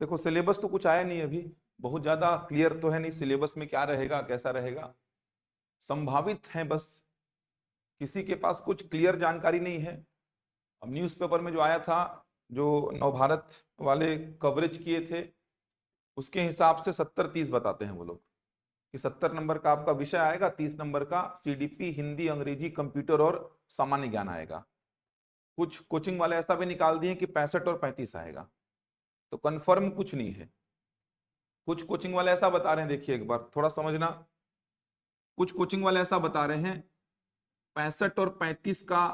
देखो सिलेबस तो कुछ आया नहीं अभी, बहुत ज्यादा क्लियर तो है नहीं सिलेबस में क्या रहेगा कैसा रहेगा, संभावित है बस, किसी के पास कुछ क्लियर जानकारी नहीं है। अब न्यूज़पेपर में जो आया था, जो नवभारत वाले कवरेज किए थे, उसके हिसाब से 70-30 बताते हैं वो लोग, कि 70 नंबर का आपका विषय आएगा, 30 नंबर का सीडीपी हिंदी अंग्रेजी कंप्यूटर और सामान्य ज्ञान आएगा। कुछ कोचिंग वाले ऐसा भी निकाल दिए कि 65 और 35 आएगा, तो कंफर्म कुछ नहीं है। कुछ कोचिंग वाले ऐसा बता रहे हैं, देखिए एक बार थोड़ा समझना, कुछ कोचिंग वाले ऐसा बता रहे हैं 65 और 35 का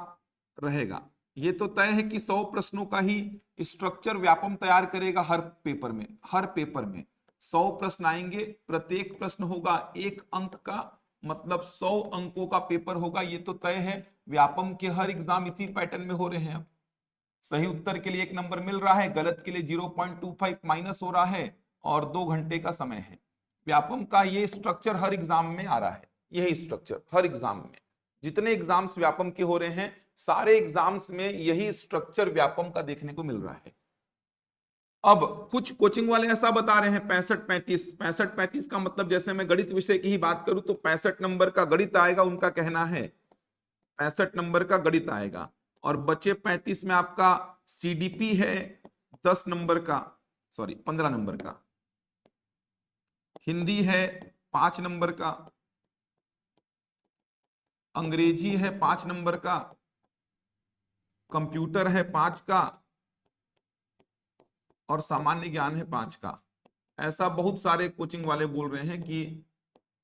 रहेगा। ये तो तय है कि 100 प्रश्नों का ही स्ट्रक्चर व्यापम तैयार करेगा हर पेपर में। हर पेपर में 100 प्रश्न आएंगे, प्रत्येक प्रश्न होगा 1 अंक का, मतलब 100 अंकों का पेपर होगा, ये तो तय है। व्यापम के हर एग्जाम इसी पैटर्न में हो रहे हैं। अब सही उत्तर के लिए 1 नंबर मिल रहा है, गलत के लिए 0.25 माइनस हो रहा है, और 2 घंटे का समय है। व्यापम का ये स्ट्रक्चर हर एग्जाम में आ रहा है, यही स्ट्रक्चर हर एग्जाम में, जितने एग्जाम्स व्यापम के हो रहे हैं सारे एग्जाम्स में यही स्ट्रक्चर व्यापम का देखने को मिल रहा है। अब कुछ कोचिंग वाले ऐसा बता रहे हैं 65-35, 65-35 का मतलब, जैसे मैं गणित विषय की ही बात करूं तो 65 नंबर का गणित आएगा, उनका कहना है 65 नंबर का गणित आएगा, और बचे 35 में आपका सीडीपी है 10 नंबर का, सॉरी 15 नंबर का, हिंदी है 5 नंबर का, अंग्रेजी है 5 नंबर का, कंप्यूटर है 5 का, और सामान्य ज्ञान है 5 का। ऐसा बहुत सारे कोचिंग वाले बोल रहे हैं कि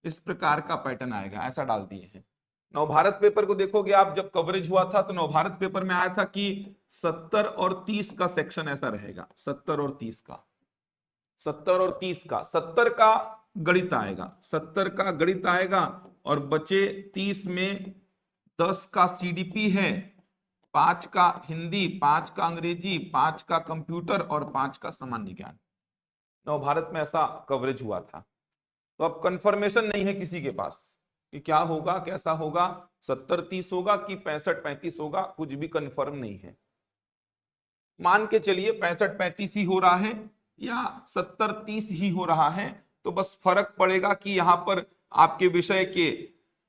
इस प्रकार का पैटर्न आएगा, ऐसा डाल दिए हैं। नवभारत पेपर को देखोगे आप, जब कवरेज हुआ था तो नवभारत पेपर में आया था कि 70 और 30 का सेक्शन ऐसा रहेगा, 70 और 30 का, 70 और 30 का, 70 का गणित आएगा, 70 का गणित आएगा, और बचे 30 में 10 का सीडीपी है, 5 का हिंदी, 5 का अंग्रेजी, 5 का कंप्यूटर और 5 का सामान्य ज्ञान। नवभारत में ऐसा कवरेज हुआ था। तो अब कंफर्मेशन नहीं है किसी के पास कि क्या होगा कैसा होगा, 70-30 होगा कि 65-35 होगा, कुछ भी कंफर्म नहीं है। मान के चलिए 65-35 ही हो रहा है या 70-30 ही हो रहा है, तो बस फर्क पड़ेगा कि यहां पर आपके विषय के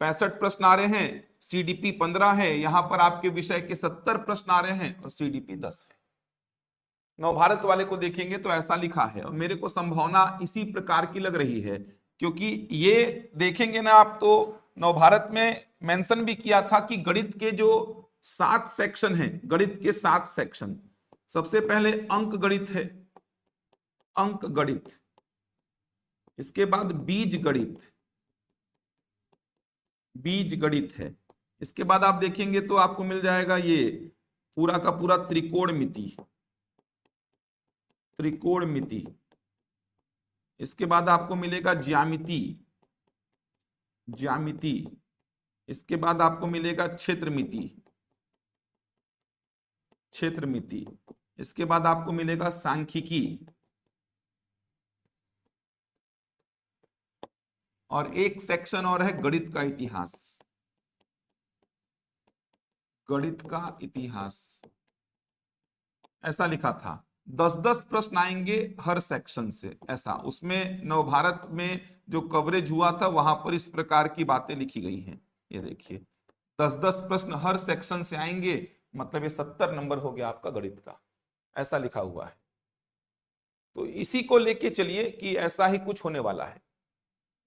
65 प्रश्न आ रहे हैं, सीडीपी 15 है, यहां पर आपके विषय के 70 प्रश्न आ रहे हैं और सीडीपी 10 है। नवभारत वाले को देखेंगे तो ऐसा लिखा है, और मेरे को संभावना इसी प्रकार की लग रही है, क्योंकि ये देखेंगे ना आप तो नवभारत में मेंशन भी किया था कि गणित के जो 7 सेक्शन हैं, गणित के 7 सेक्शन, सबसे पहले अंक गणित है, अंक गणित, इसके बाद बीज गणित, बीज गणित है, इसके बाद आप देखेंगे तो आपको मिल जाएगा ये पूरा का पूरा त्रिकोणमिति, त्रिकोणमिति, इसके बाद आपको मिलेगा ज्यामिति, ज्यामिति, इसके बाद आपको मिलेगा क्षेत्रमिति, क्षेत्रमिति, इसके बाद आपको मिलेगा सांख्यिकी, और एक सेक्शन और है गणित का इतिहास, गणित का इतिहास, ऐसा लिखा था। 10-10 प्रश्न आएंगे हर सेक्शन से, ऐसा उसमें नवभारत में जो कवरेज हुआ था वहां पर इस प्रकार की बातें लिखी गई हैं। ये देखिए 10-10 प्रश्न हर सेक्शन से आएंगे, मतलब ये 70 नंबर हो गया आपका गणित का, ऐसा लिखा हुआ है। तो इसी को लेके चलिए कि ऐसा ही कुछ होने वाला है।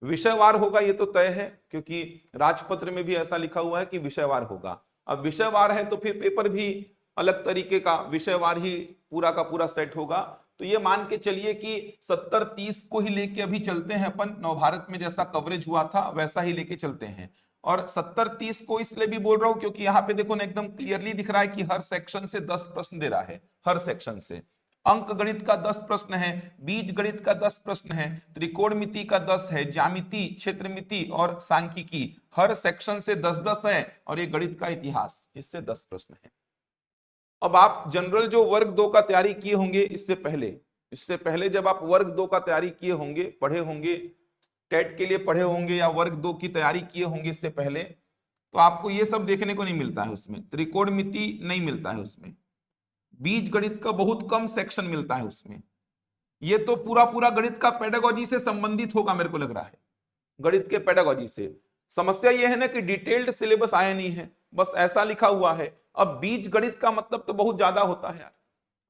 विषयवार होगा ये तो तय है, क्योंकि राजपत्र में भी ऐसा लिखा हुआ है कि विषयवार होगा। अब विषयवार है तो फिर पेपर भी अलग तरीके का विषयवार ही पूरा का पूरा सेट होगा। तो ये मान के चलिए कि 70-30 को ही लेके अभी चलते हैं अपन, नवभारत में जैसा कवरेज हुआ था वैसा ही लेके चलते हैं। और 70-30 को इसलिए भी बोल रहा हूं क्योंकि यहाँ पे देखो ना एकदम क्लियरली दिख रहा है कि हर सेक्शन से 10 प्रश्न दे रहा है, हर सेक्शन से। अंक गणित का 10 प्रश्न है, बीज गणित का 10 प्रश्न है, त्रिकोणमिति का 10 है, ज्यामिति, क्षेत्रमिति और सांख्यिकी, हर सेक्शन से 10-10 है, और ये गणित का इतिहास, इससे 10 प्रश्न है। अब आप जनरल जो वर्ग 2 का तैयारी किए होंगे इससे पहले जब आप वर्ग 2 का तैयारी किए होंगे, पढ़े होंगे, टेट के लिए पढ़े होंगे या वर्ग 2 की तैयारी किए होंगे इससे पहले, तो आपको ये सब देखने को नहीं मिलता है उसमें, त्रिकोणमिति नहीं मिलता है उसमें, बीज गणित का बहुत कम सेक्शन मिलता है उसमें, ये तो पूरा पूरा गणित का पेडागोजी से संबंधित होगा मेरे को लग रहा है, गणित के पेडागोजी से। समस्या ये है ना कि डिटेल्ड सिलेबस आया नहीं है, बस ऐसा लिखा हुआ है। अब बीज गणित का मतलब तो बहुत ज्यादा होता है यार।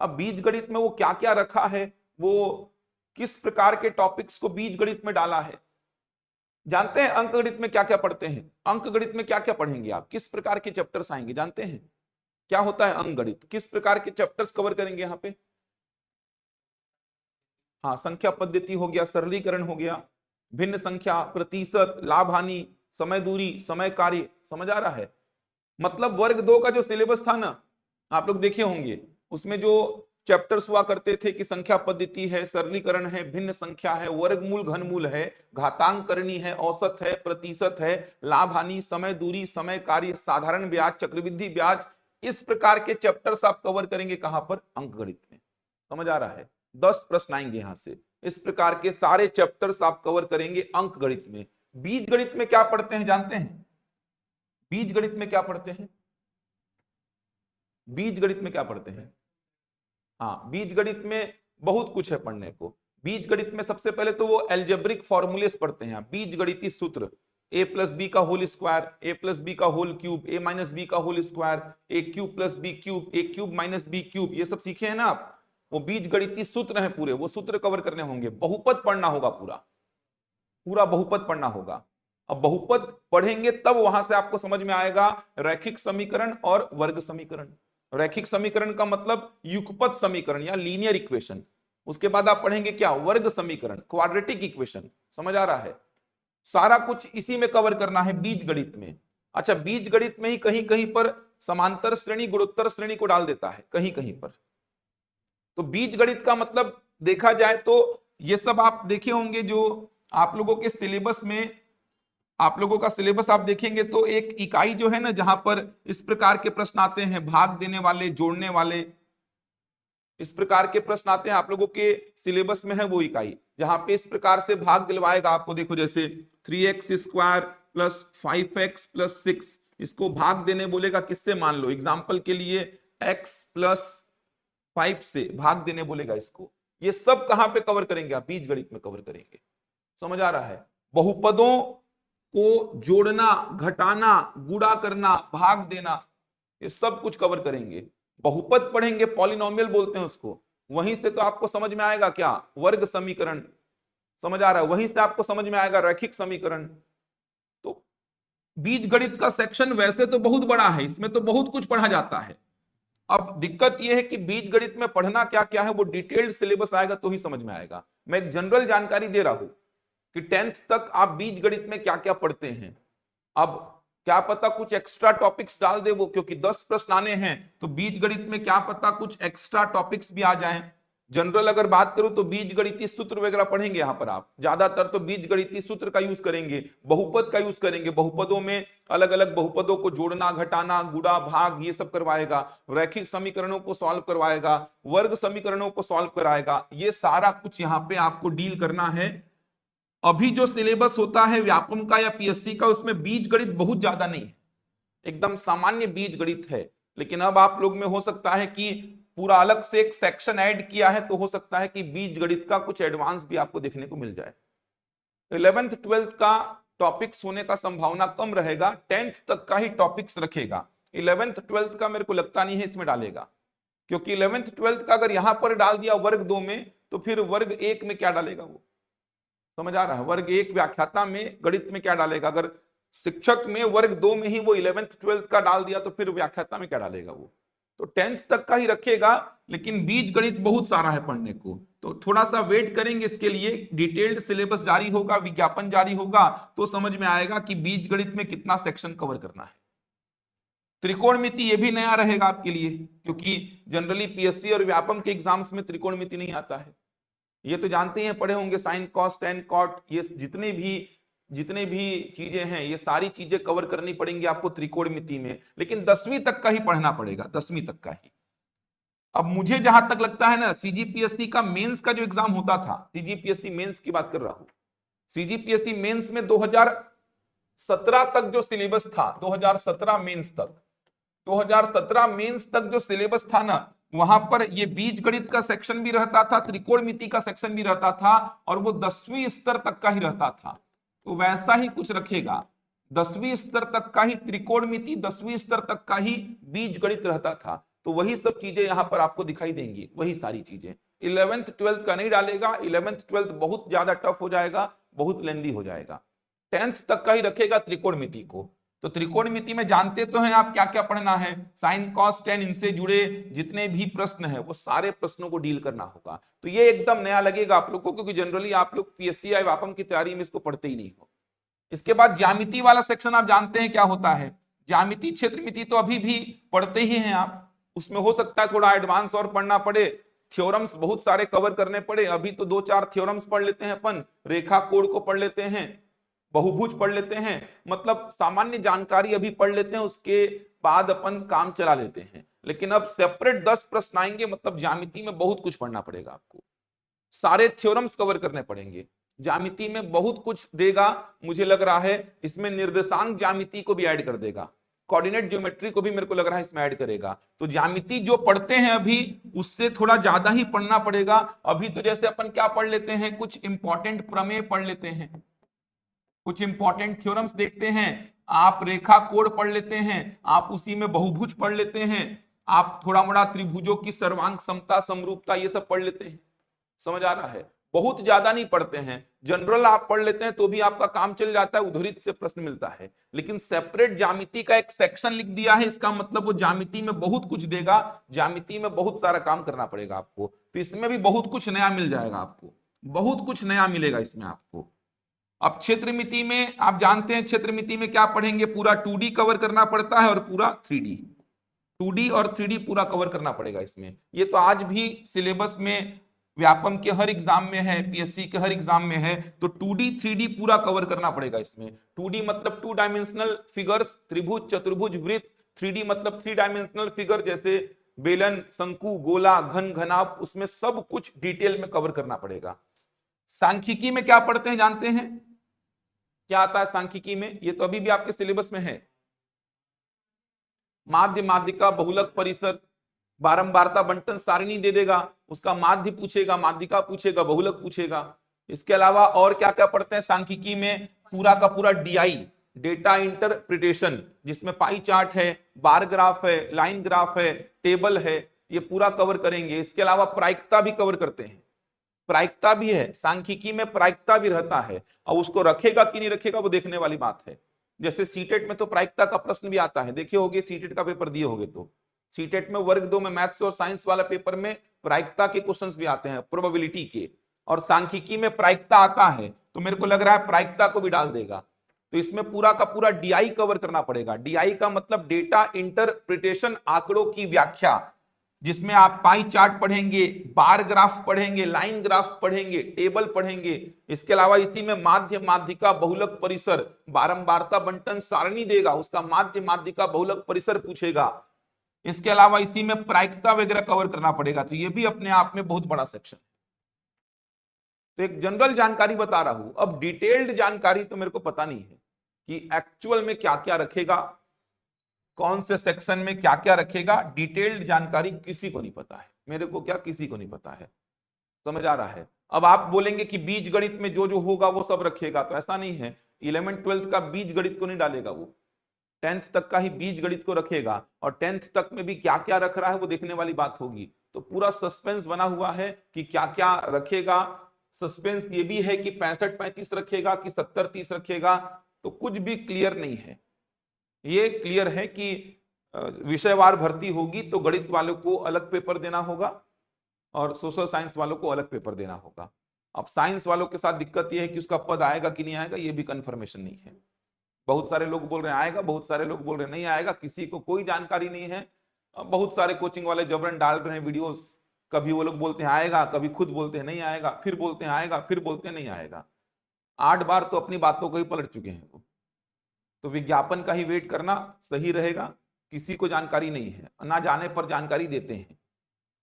अब बीज गणित में वो क्या क्या रखा है, वो किस प्रकार के टॉपिक्स को बीज गणित में डाला है। जानते हैं अंक गणित में क्या क्या पढ़ते हैं? अंक गणित में क्या क्या पढ़ेंगे आप, किस प्रकार के चैप्टर्स आएंगे जानते हैं? क्या होता है अंक गणित, किस प्रकार के चैप्टर्स कवर करेंगे यहाँ पे? हाँ, संख्या पद्धति हो गया, सरलीकरण हो गया, भिन्न संख्या, प्रतिशत, लाभ हानि, समय दूरी, समय कार्य। समझ आ रहा है? मतलब वर्ग 2 का जो सिलेबस था ना, आप लोग देखे होंगे, उसमें जो चैप्टर्स हुआ करते थे कि संख्या पद्धति है, सरलीकरण है, भिन्न संख्या है, वर्गमूल घनमूल है, घातांक करनी है, औसत है, प्रतिशत है, लाभ हानि, समय दूरी, समय कार्य, साधारण ब्याज, चक्रवृद्धि ब्याज, इस प्रकार के चैप्टर्स आप कवर करेंगे कहां पर? अंक गणित में। समझ आ रहा है? 10 प्रश्न आएंगे यहां से, इस प्रकार के सारे चैप्टर्स आप कवर करेंगे अंक गणित में। बीज गणित में क्या पढ़ते हैं जानते हैं? बीज गणित में क्या पढ़ते हैं? बीज गणित में क्या पढ़ते हैं? हाँ, बीज गणित में बहुत कुछ है पढ़ने को। बीज गणित में सबसे पहले तो वो एल्जेब्रिक फॉर्मूलेस पढ़ते हैं, बीज गणितीय सूत्र, ए प्लस बी का होल स्क्वायर, ए प्लस बी का होल क्यूब, ए माइनस बी का होल स्क्वायर, ए क्यूब प्लस बी क्यूब, ए क्यूब माइनस बी क्यूब, ये सब सीखे हैं ना आप? वो बीज गणितीय सूत्र हैं पूरे, वो सूत्र कवर करने होंगे। बहुपद पढ़ना होगा, पूरा पूरा बहुपद पढ़ना होगा। अब बहुपद पढ़ेंगे तब वहां से आपको समझ में आएगा रैखिक समीकरण और वर्ग समीकरण। रैखिक समीकरण का मतलब युगपत समीकरण या लीनियर इक्वेशन। उसके बाद आप पढ़ेंगे क्या? वर्ग समीकरण, क्वाड्रेटिक इक्वेशन। समझ आ रहा है? सारा कुछ इसी में कवर करना है बीज गणित में। अच्छा, बीज गणित में ही कहीं कहीं पर समांतर श्रेणी गुणोत्तर श्रेणी को डाल देता है, कहीं कहीं पर। तो बीज गणित का मतलब देखा जाए तो ये सब आप देखे होंगे, जो आप लोगों के सिलेबस में, आप लोगों का सिलेबस आप देखेंगे तो एक इकाई जो है ना, जहां पर इस प्रकार के प्रश्न आते हैं, भाग देने वाले, जोड़ने वाले, इस प्रकार के प्रश्न आते हैं आप लोगों के सिलेबस में है वो इकाई, जहां पे इस प्रकार से भाग दिलवाएगा आपको। देखो जैसे 3x square plus 5x plus 6, इसको भाग देने बोलेगा किससे? मान लो एग्जाम्पल के लिए x प्लस 5 से भाग देने बोलेगा इसको। ये सब कहां पे कवर करेंगे आप? बीज गणित में कवर करेंगे। समझ आ रहा है? बहुपदों को जोड़ना, घटाना, गुणा करना, भाग देना, ये सब कुछ कवर करेंगे। बहुपद पढ़ेंगे, पॉलिनोमियल बोलते हैं उसको। वहीं से तो आपको समझ में आएगा क्या? वर्ग समीकरण। समझ आ रहा है? वहीं से आपको समझ में आएगा रैखिक समीकरण। तो बीज गणित का सेक्शन वैसे तो बहुत बड़ा है, इसमें तो बहुत कुछ पढ़ा जाता है। अब दिक्कत यह है कि बीज गणित में पढ़ना क्या क्या है, वो डिटेल्ड सिलेबस आएगा तो ही समझ में आएगा। मैं एक जनरल जानकारी दे रहा हूं कि 10th तक आप बीज गणित में क्या क्या पढ़ते हैं। अब क्या पता कुछ एक्स्ट्रा टॉपिक्स डाल दे वो, क्योंकि 10 प्रश्न आने हैं, तो बीज गणित में क्या पता कुछ एक्स्ट्रा टॉपिक्स भी आ जाएं। जनरल अगर बात करूं तो बीज गणितीय सूत्र वगैरह पढ़ेंगे यहां पर आप, ज्यादातर तो बीज गणितीय सूत्र का यूज करेंगे, बहुपद का यूज करेंगे। बहुपदों में अलग अलग बहुपदों को जोड़ना, घटाना, गुणा, भाग, ये सब करवाएगा। रैखिक समीकरणों को सॉल्व करवाएगा, वर्ग समीकरणों को सॉल्व कराएगा। ये सारा कुछ यहाँ पे आपको डील करना है। अभी जो सिलेबस होता है व्यापम का या पीएससी का, उसमें बीज गणित बहुत ज्यादा नहीं है, एकदम सामान्य बीज गणित है। लेकिन अब आप लोग में हो सकता है कि पूरा अलग से एक सेक्शन ऐड किया है, तो हो सकता है कि बीज गणित का कुछ एडवांस भी आपको देखने को मिल जाए। 11th 12th का टॉपिक्स होने का संभावना कम रहेगा, 10th तक का ही टॉपिक्स रखेगा। 11th 12th का मेरे को लगता नहीं है इसमें डालेगा, क्योंकि 11th 12th का अगर यहां पर डाल दिया वर्ग 2 में, तो फिर वर्ग 1 में क्या डालेगा वो? समझ आ रहा है? वर्ग 1 व्याख्याता में गणित में क्या डालेगा? अगर शिक्षक में वर्ग 2 में ही वो 11th 12th का डाल दिया, तो फिर व्याख्याता में क्या डालेगा वो? तो 10th तक का ही रखेगा। लेकिन बीज गणित बहुत सारा है पढ़ने को, तो थोड़ा सा वेट करेंगे इसके लिए। डिटेल्ड सिलेबस जारी होगा, विज्ञापन जारी होगा, तो समझ में आएगा कि बीज गणित में कितना सेक्शन कवर करना है। त्रिकोणमिति ये भी नया रहेगा आपके लिए, क्योंकि जनरली पीएससी और व्यापम के एग्जाम्स में त्रिकोणमिति नहीं आता है। ये तो जानते हैं, पढ़े होंगे साइन कॉस टेन कॉट, ये जितने भी चीजें हैं, ये सारी चीजें कवर करनी पड़ेंगी आपको त्रिकोणमिति में। लेकिन 10वीं तक का ही पढ़ना पड़ेगा, 10वीं तक का ही। अब मुझे जहां तक लगता है ना, सीजीपीएससी का मेंस का जो एग्जाम होता था, सीजीपीएससी मेंस की बात कर रहा हूं, सीजीपीएससी मेंस में 2017 तक जो सिलेबस था, 2017 मेंस तक, 2017 मेंस तक जो सिलेबस था ना, वहां पर ये बीज गणित का सेक्शन भी रहता था, त्रिकोणमिति का सेक्शन भी रहता था, और वो 10वीं स्तर तक का ही रहता था। तो वैसा ही कुछ रखेगा, 10वीं स्तर तक का ही त्रिकोणमिति, 10वीं स्तर तक का ही बीज गणित रहता था। तो वही सब चीजें यहां पर आपको दिखाई देंगी, वही सारी चीजें। 11th 12th का नहीं डालेगा, 11th 12th बहुत ज्यादा टफ हो जाएगा, बहुत लेंदी हो जाएगा। 10th तक का ही रखेगा त्रिकोणमिति को। तो त्रिकोणमिति में जानते तो हैं आप क्या क्या पढ़ना है, साइन कॉस टेन, इनसे जुड़े जितने भी प्रश्न है वो सारे प्रश्नों को डील करना होगा। तो ये एकदम नया लगेगा आप लोग को, क्योंकि जनरली आप लोग पीएससी या वापम की तैयारी में इसको पढ़ते ही नहीं हो। इसके बाद ज्यामिति वाला सेक्शन आप जानते हैं क्या होता है। ज्यामिति क्षेत्रमिति तो अभी भी पढ़ते ही हैं आप, उसमें हो सकता है थोड़ा एडवांस और पढ़ना पड़े, थ्योरम्स बहुत सारे कवर करने पड़े। अभी तो 2-4 थ्योरम्स पढ़ लेते हैं अपन, रेखा कोण को पढ़ लेते हैं, बहुभुज पढ़ लेते हैं, मतलब सामान्य जानकारी अभी पढ़ लेते हैं, उसके बाद अपन काम चला लेते हैं। लेकिन अब सेपरेट 10 प्रश्न आएंगे, मतलब ज्यामिति में बहुत कुछ पढ़ना पड़ेगा आपको, सारे थ्योरम्स कवर करने पड़ेंगे। ज्यामिति में बहुत कुछ देगा, मुझे लग रहा है इसमें निर्देशांक ज्यामिति को भी ऐड कर देगा, कोऑर्डिनेट ज्योमेट्री को भी मेरे को लग रहा है इसमें ऐड करेगा। तो ज्यामिति जो पढ़ते हैं अभी, उससे थोड़ा ज्यादा ही पढ़ना पड़ेगा। अभी तो जैसे अपन क्या पढ़ लेते हैं, कुछ इंपॉर्टेंट प्रमेय पढ़ लेते हैं, कुछ इंपॉर्टेंट थ्योरम्स देखते हैं, आप रेखा कोण पढ़ लेते हैं, आप उसी में बहुभुज पढ़ लेते हैं, आप थोड़ा मोड़ा त्रिभुजों की सर्वांग समता समरूपता ये सब पढ़ लेते हैं। समझ आ रहा है, बहुत ज्यादा नहीं पढ़ते हैं, जनरल आप पढ़ लेते हैं तो भी आपका काम चल जाता है, उद्धृत से प्रश्न मिलता है। लेकिन सेपरेट ज्यामिति का एक सेक्शन लिख दिया है, इसका मतलब वो ज्यामिति में बहुत कुछ देगा, ज्यामिति में बहुत सारा काम करना पड़ेगा आपको। तो इसमें भी बहुत कुछ नया मिल जाएगा आपको, बहुत कुछ नया मिलेगा इसमें आपको। अब क्षेत्रमिति में आप जानते हैं, क्षेत्रमिति में क्या पढ़ेंगे, पूरा 2D कवर करना पड़ता है और पूरा 3D, 2D और 3D पूरा कवर करना पड़ेगा इसमें। ये तो आज भी सिलेबस में व्यापम के हर एग्जाम में है, पीएससी के हर एग्जाम में है। तो 2D 3D पूरा कवर करना पड़ेगा इसमें। 2D मतलब 2 डायमेंशनल फिगर्स, त्रिभुज चतुर्भुज वृत्त। 3D मतलब 3 डायमेंशनल फिगर, जैसे बेलन शंकु गोला घन घनाभ, उसमें सब कुछ डिटेल में कवर करना पड़ेगा। सांख्यिकी में क्या पढ़ते हैं जानते हैं, क्या आता है सांख्यिकी में, ये तो अभी भी आपके सिलेबस में है। माध्य माध्यिका बहुलक परिसर, बारंबारता बंटन सारणी दे देगा, उसका माध्य पूछेगा, माध्यिका पूछेगा, बहुलक पूछेगा। इसके अलावा और क्या क्या पढ़ते हैं सांख्यिकी में, पूरा का पूरा डीआई, डेटा इंटरप्रिटेशन, जिसमें पाई चार्ट है, बार ग्राफ है, लाइन ग्राफ है, टेबल है, ये पूरा कवर करेंगे। इसके अलावा प्रायिकता भी कवर करते हैं, प्रायिकता भी है सांख्यिकी में, प्रायिकता भी रहता है। और उसको रखेगा कि नहीं रखेगा वो देखने वाली बात है। जैसे सीटेट में तो प्रायिकता का प्रश्न भी आता है, देखे होगे सीटेट का पेपर दिए होगे, तो सीटेट में वर्ग 2 में मैथ्स और साइंस वाला पेपर में प्रायिकता के क्वेश्चंस भी आते हैं, प्रोबेबिलिटी के, और सांख्यिकी में प्रायिकता आता है। तो मेरे को लग रहा है प्रायिकता को भी डाल देगा। तो इसमें पूरा का पूरा डीआई कवर करना पड़ेगा। डीआई का मतलब डेटा इंटरप्रिटेशन, आंकड़ों की व्याख्या, जिसमें आप पाई चार्ट पढ़ेंगे, बार ग्राफ पढ़ेंगे, लाइन ग्राफ पढ़ेंगे, टेबल पढ़ेंगे। इसके अलावा इसी में माध्य माध्यिका बहुलक परिसर, बारंबारता बंटन सारणी देगा, उसका माध्य माध्यिका बहुलक परिसर पूछेगा। इसके अलावा इसी में प्रायिकता वगैरह कवर करना पड़ेगा। तो ये भी अपने आप में बहुत बड़ा सेक्शन। तो एक जनरल जानकारी बता रहा हूं, अब डिटेल्ड जानकारी तो मेरे को पता नहीं है कि एक्चुअल में क्या क्या रखेगा, कौन से सेक्शन में क्या क्या रखेगा। डिटेल्ड जानकारी किसी को नहीं पता है, मेरे को क्या, किसी को नहीं पता है। समझ आ रहा है। अब आप बोलेंगे कि बीज गणित में जो जो होगा वो सब रखेगा, तो ऐसा नहीं है। 11th 12th का बीज गणित को नहीं डालेगा वो, 10th तक का ही बीज गणित को रखेगा। और 10th तक में भी क्या क्या रख रहा है वो देखने वाली बात होगी। तो पूरा सस्पेंस बना हुआ है कि क्या क्या रखेगा। सस्पेंस ये भी है कि 65-35 रखेगा कि 70-30 रखेगा, तो कुछ भी क्लियर नहीं है। ये क्लियर है कि विषयवार भर्ती होगी तो गणित वालों को अलग पेपर देना होगा और सोशल साइंस वालों को अलग पेपर देना होगा। अब साइंस वालों के साथ दिक्कत यह है कि उसका पद आएगा कि नहीं आएगा, ये भी कंफर्मेशन नहीं है। बहुत सारे लोग बोल रहे हैं आएगा, बहुत सारे लोग बोल रहे हैं नहीं आएगा, किसी को कोई जानकारी नहीं है। बहुत सारे कोचिंग वाले जबरन डाल रहे हैं वीडियोस, कभी वो लोग बोलते हैं आएगा, कभी खुद बोलते हैं नहीं आएगा, फिर बोलते हैं आएगा, फिर बोलते हैं नहीं आएगा। 8 बार तो अपनी बातों को ही पलट चुके हैं वो। तो विज्ञापन का ही वेट करना सही रहेगा। किसी को जानकारी नहीं है, ना जाने पर जानकारी देते हैं।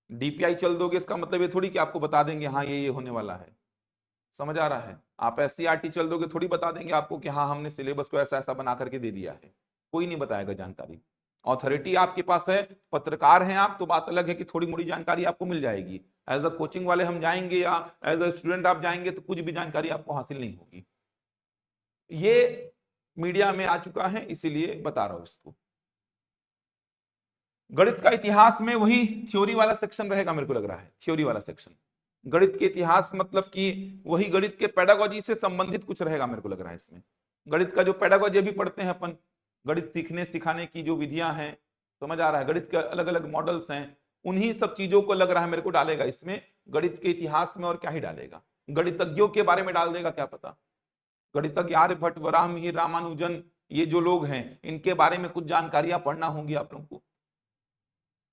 डीपीआई चल दोगे इसका मतलब ये थोड़ी कि आपको बता देंगे हाँ ये होने वाला है। समझ आ रहा है। आप एससीईआरटी चल दोगे थोड़ी बता देंगे आपको कि हाँ हमने सिलेबस को ऐसा ऐसा बना करके दे दिया है, कोई नहीं बताएगा जानकारी। ऑथोरिटी आपके पास है, पत्रकार हैं आप, तो बात अलग है कि थोड़ी मोड़ी जानकारी आपको मिल जाएगी। एज अ कोचिंग वाले हम जाएंगे या एज अ स्टूडेंट आप जाएंगे तो कुछ भी जानकारी आपको हासिल नहीं होगी। ये मीडिया में आ चुका है, इसीलिए बता रहा हूं इसको। गणित का इतिहास में वही थ्योरी वाला सेक्शन रहेगा, मेरे को लग रहा है थ्योरी वाला सेक्शन। गणित के इतिहास मतलब कि वही गणित के पेडागोजी से संबंधित कुछ रहेगा, मेरे को लग रहा है इसमें। गणित का जो पेडागोजी भी पढ़ते हैं अपन, गणित सीखने सिखाने की जो विधियां हैं, समझ आ रहा है, गणित के अलग अलग मॉडल्स हैं, उन्हीं सब चीजों को लग रहा है मेरे को डालेगा इसमें गणित के इतिहास में। और क्या ही डालेगा, गणितज्ञों के बारे में डाल देगा, क्या पता। गणितज्ञ आर्यभट्ट, वराहमिहिर, रामानुजन, ये जो लोग हैं इनके बारे में कुछ जानकारियां पढ़ना होंगी आप लोगों को।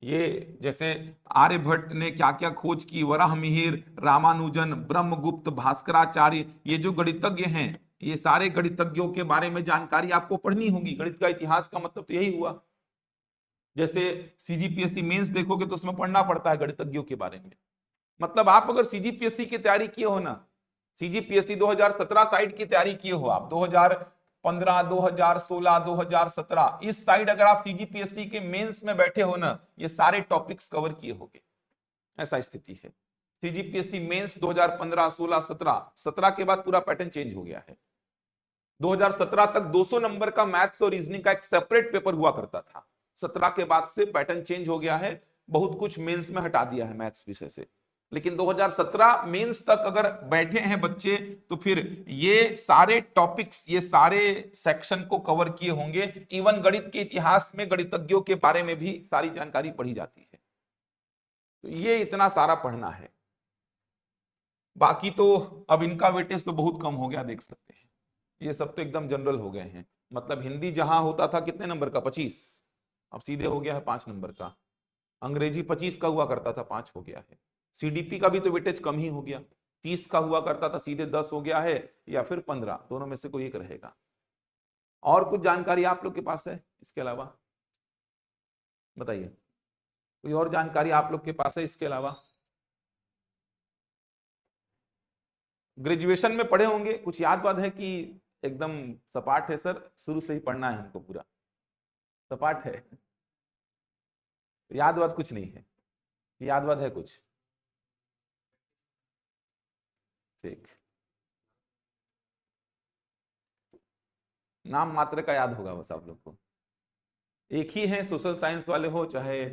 ये जैसे आर्यभट्ट ने क्या क्या खोज की, वराहमिहिर, रामानुजन, ब्रह्मगुप्त, भास्कराचार्य, ये जो गणितज्ञ हैं, ये सारे गणितज्ञों के बारे में जानकारी आपको पढ़नी होगी। गणित का इतिहास का मतलब तो यही हुआ। जैसे सीजीपीएससी मेंस देखोगे तो उसमें पढ़ना पड़ता है गणितज्ञों के बारे में। मतलब आप अगर सीजीपीएससी की तैयारी किए हो ना, सीजीपीएससी 2017 साइड की तैयारी किए हो आप, 2015, 2016, 2017 इस साइड अगर आप सीजीपीएससी के मेंस में बैठे हो ना, ये सारे टॉपिक्स कवर किए होंगे, ऐसा स्थिति है। सीजीपीएससी मेंस 2015, 16, 17 के बाद पूरा पैटर्न चेंज हो गया है। 2017 तक 200 नंबर का मैथ्स और रीजनिंग का एक सेपरेट पेपर हुआ करता था। 17 के बाद से पैटर्न चेंज हो गया है, बहुत कुछ मेंस में हटा दिया है मैथ्स विषय से। लेकिन 2017 मेंस तक अगर बैठे हैं बच्चे तो फिर ये सारे टॉपिक्स, ये सारे सेक्शन को कवर किए होंगे। इवन गणित के इतिहास में गणितज्ञों के बारे में भी सारी जानकारी पढ़ी जाती है। तो ये इतना सारा पढ़ना है। बाकी तो अब इनका वेटेज तो बहुत कम हो गया, देख सकते हैं। ये सब तो एकदम जनरल हो गए हैं। मतलब हिंदी जहां होता था कितने नंबर का, 25, अब सीधे हो गया है 5 नंबर का। अंग्रेजी 25 का हुआ करता था, 5 हो गया है। सीडीपी का भी तो वेटेज कम ही हो गया, 30 का हुआ करता था, सीधे 10 हो गया है, या फिर 15, दोनों में से कोई एक रहेगा। और कुछ जानकारी आप लोग के पास है इसके अलावा, बताइए। कोई और जानकारी आप लोग के पास है इसके अलावा? ग्रेजुएशन में पढ़े होंगे, कुछ याद वाद है कि एकदम सपाट है सर, शुरू से ही पढ़ना है हमको पूरा? सपाट है, याद वाद कुछ नहीं है? याद वाद है कुछ? ठीक, नाम मात्र का याद होगा बस आप लोग को। एक ही है, सोशल साइंस वाले हो चाहे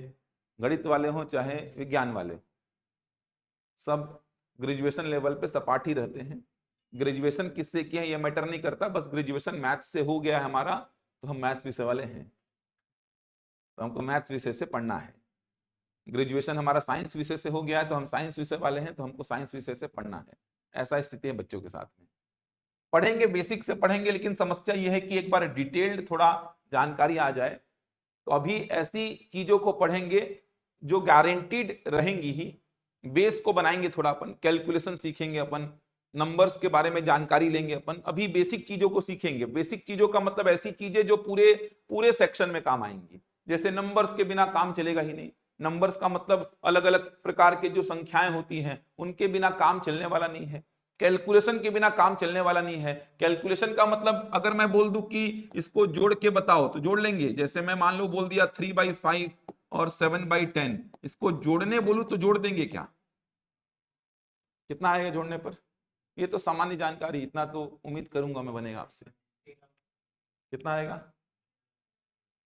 गणित वाले हो चाहे विज्ञान वाले, सब ग्रेजुएशन लेवल पे सपाट ही रहते हैं। ग्रेजुएशन किससे किया ये मैटर नहीं करता, बस ग्रेजुएशन मैथ्स से हो गया है हमारा तो हम मैथ्स विषय वाले हैं, तो हमको मैथ्स विषय से पढ़ना है। ग्रेजुएशन हमारा साइंस विषय से हो गया है तो हम साइंस विषय वाले हैं, तो हमको साइंस विषय से पढ़ना है। ऐसा स्थिति है बच्चों के साथ में। पढ़ेंगे, बेसिक से पढ़ेंगे, लेकिन समस्या यह है कि एक बार डिटेल्ड थोड़ा जानकारी आ जाए तो अभी ऐसी चीजों को पढ़ेंगे जो गारंटीड रहेंगी ही। बेस को बनाएंगे थोड़ा अपन, कैलकुलेशन सीखेंगे अपन, नंबर्स के बारे में जानकारी लेंगे अपन। अभी बेसिक चीजों को सीखेंगे। बेसिक चीजों का मतलब ऐसी चीजें जो पूरे पूरे सेक्शन में काम आएंगी। जैसे नंबर्स के बिना काम चलेगा ही नहीं। नंबर्स का मतलब अलग अलग प्रकार के जो संख्याएं होती हैं उनके बिना काम चलने वाला नहीं है। कैलकुलेशन के बिना काम चलने वाला नहीं है। कैलकुलेशन का मतलब अगर मैं बोल दूं कि इसको जोड़ के बताओ तो जोड़ लेंगे। जैसे मैं मान लो बोल दिया 3/5 और 7/10, इसको जोड़ने बोलूं तो जोड़ देंगे क्या? कितना आएगा जोड़ने पर? ये तो सामान्य जानकारी, इतना तो उम्मीद करूंगा मैं बनेगा आपसे। कितना आएगा?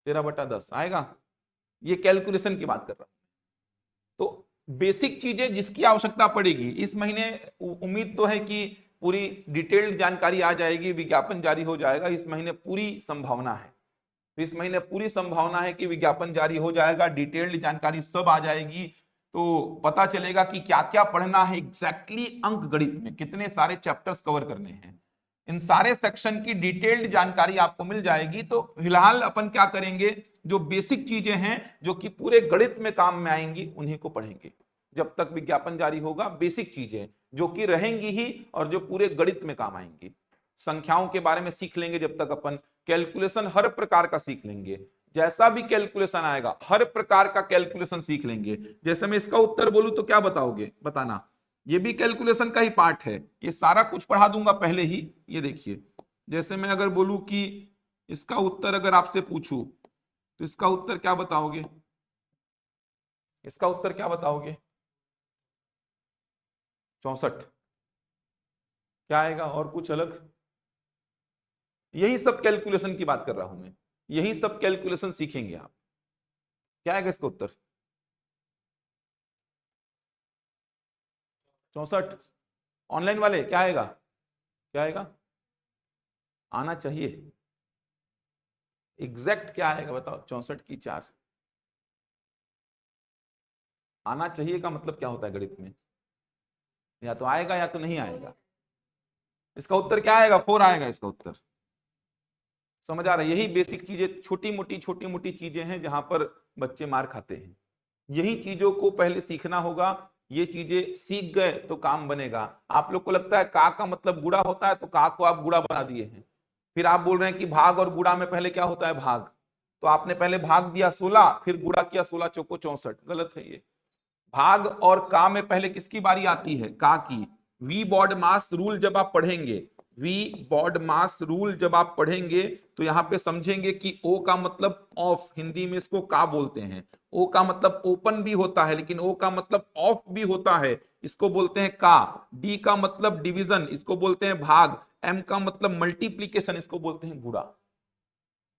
13/10 आएगा। ये कैलकुलेशन की बात कर रहा हूं। तो बेसिक चीजें जिसकी आवश्यकता पड़ेगी इस महीने, उम्मीद तो है कि पूरी डिटेल्ड जानकारी आ जाएगी, विज्ञापन जारी हो जाएगा। इस महीने पूरी संभावना है, इस महीने पूरी संभावना है कि विज्ञापन जारी हो जाएगा, डिटेल्ड जानकारी सब आ जाएगी। तो पता चलेगा कि क्या क्या पढ़ना है एग्जैक्टली। अंक गणित में कितने सारे चैप्टर्स कवर करने हैं, इन सारे सेक्शन की डिटेल्ड जानकारी आपको मिल जाएगी। तो फिलहाल अपन क्या करेंगे, जो बेसिक चीजें हैं जो कि पूरे गणित में काम में आएंगी उन्हीं को पढ़ेंगे। जब तक विज्ञापन जारी होगा बेसिक चीजें जो कि रहेंगी ही और जो पूरे गणित में काम आएंगी। संख्याओं के बारे में सीख लेंगे जब तक अपन, कैलकुलेशन हर प्रकार का सीख लेंगे। जैसा भी कैलकुलेशन आएगा हर प्रकार का कैलकुलेशन सीख लेंगे। जैसे मैं इसका उत्तर बोलूं तो क्या बताओगे, बताना। ये भी कैलकुलेशन का ही पार्ट है, ये सारा कुछ पढ़ा दूंगा पहले ही। ये देखिए, जैसे मैं अगर बोलूं कि इसका उत्तर अगर आपसे पूछूं तो इसका उत्तर क्या बताओगे? इसका उत्तर क्या बताओगे? 64। क्या आएगा और कुछ अलग? यही सब कैलकुलेशन की बात कर रहा हूं मैं, यही सब कैलकुलेशन सीखेंगे आप। क्या आएगा इसका उत्तर? 64। ऑनलाइन वाले क्या आएगा? क्या आएगा? आना चाहिए। एग्जैक्ट क्या आएगा बताओ? 64 की 4। आना चाहिए का मतलब क्या होता है गणित में? या तो आएगा या तो नहीं आएगा। इसका उत्तर क्या आएगा? 4 आएगा इसका उत्तर। समझ आ रहा है? यही बेसिक चीजें, छोटी मोटी चीजें हैं जहां पर बच्चे मार खाते हैं। यही चीजों को पहले सीखना होगा। ये चीजें सीख गए तो काम बनेगा। आप लोग को लगता है का मतलब गुणा होता है, तो का को आप गुणा बना दिए हैं। फिर आप बोल रहे हैं कि भाग और गुणा में पहले क्या होता है? भाग। तो आपने पहले भाग दिया 16, फिर गुणा किया 16 चौको 64। गलत है ये। भाग और का में पहले किसकी बारी आती है? का की। वी बॉड मास रूल जब आप पढ़ेंगे, वी बॉड मास रूल जब आप पढ़ेंगे तो यहां पे समझेंगे कि ओ का मतलब ऑफ, हिंदी में इसको का बोलते हैं। ओ का मतलब ओपन भी होता है, लेकिन ओ का मतलब ऑफ भी होता है, इसको बोलते हैं का। डी का मतलब डिवीजन, इसको बोलते हैं भाग। एम का मतलब मल्टीप्लीकेशन, इसको बोलते हैं गुणा।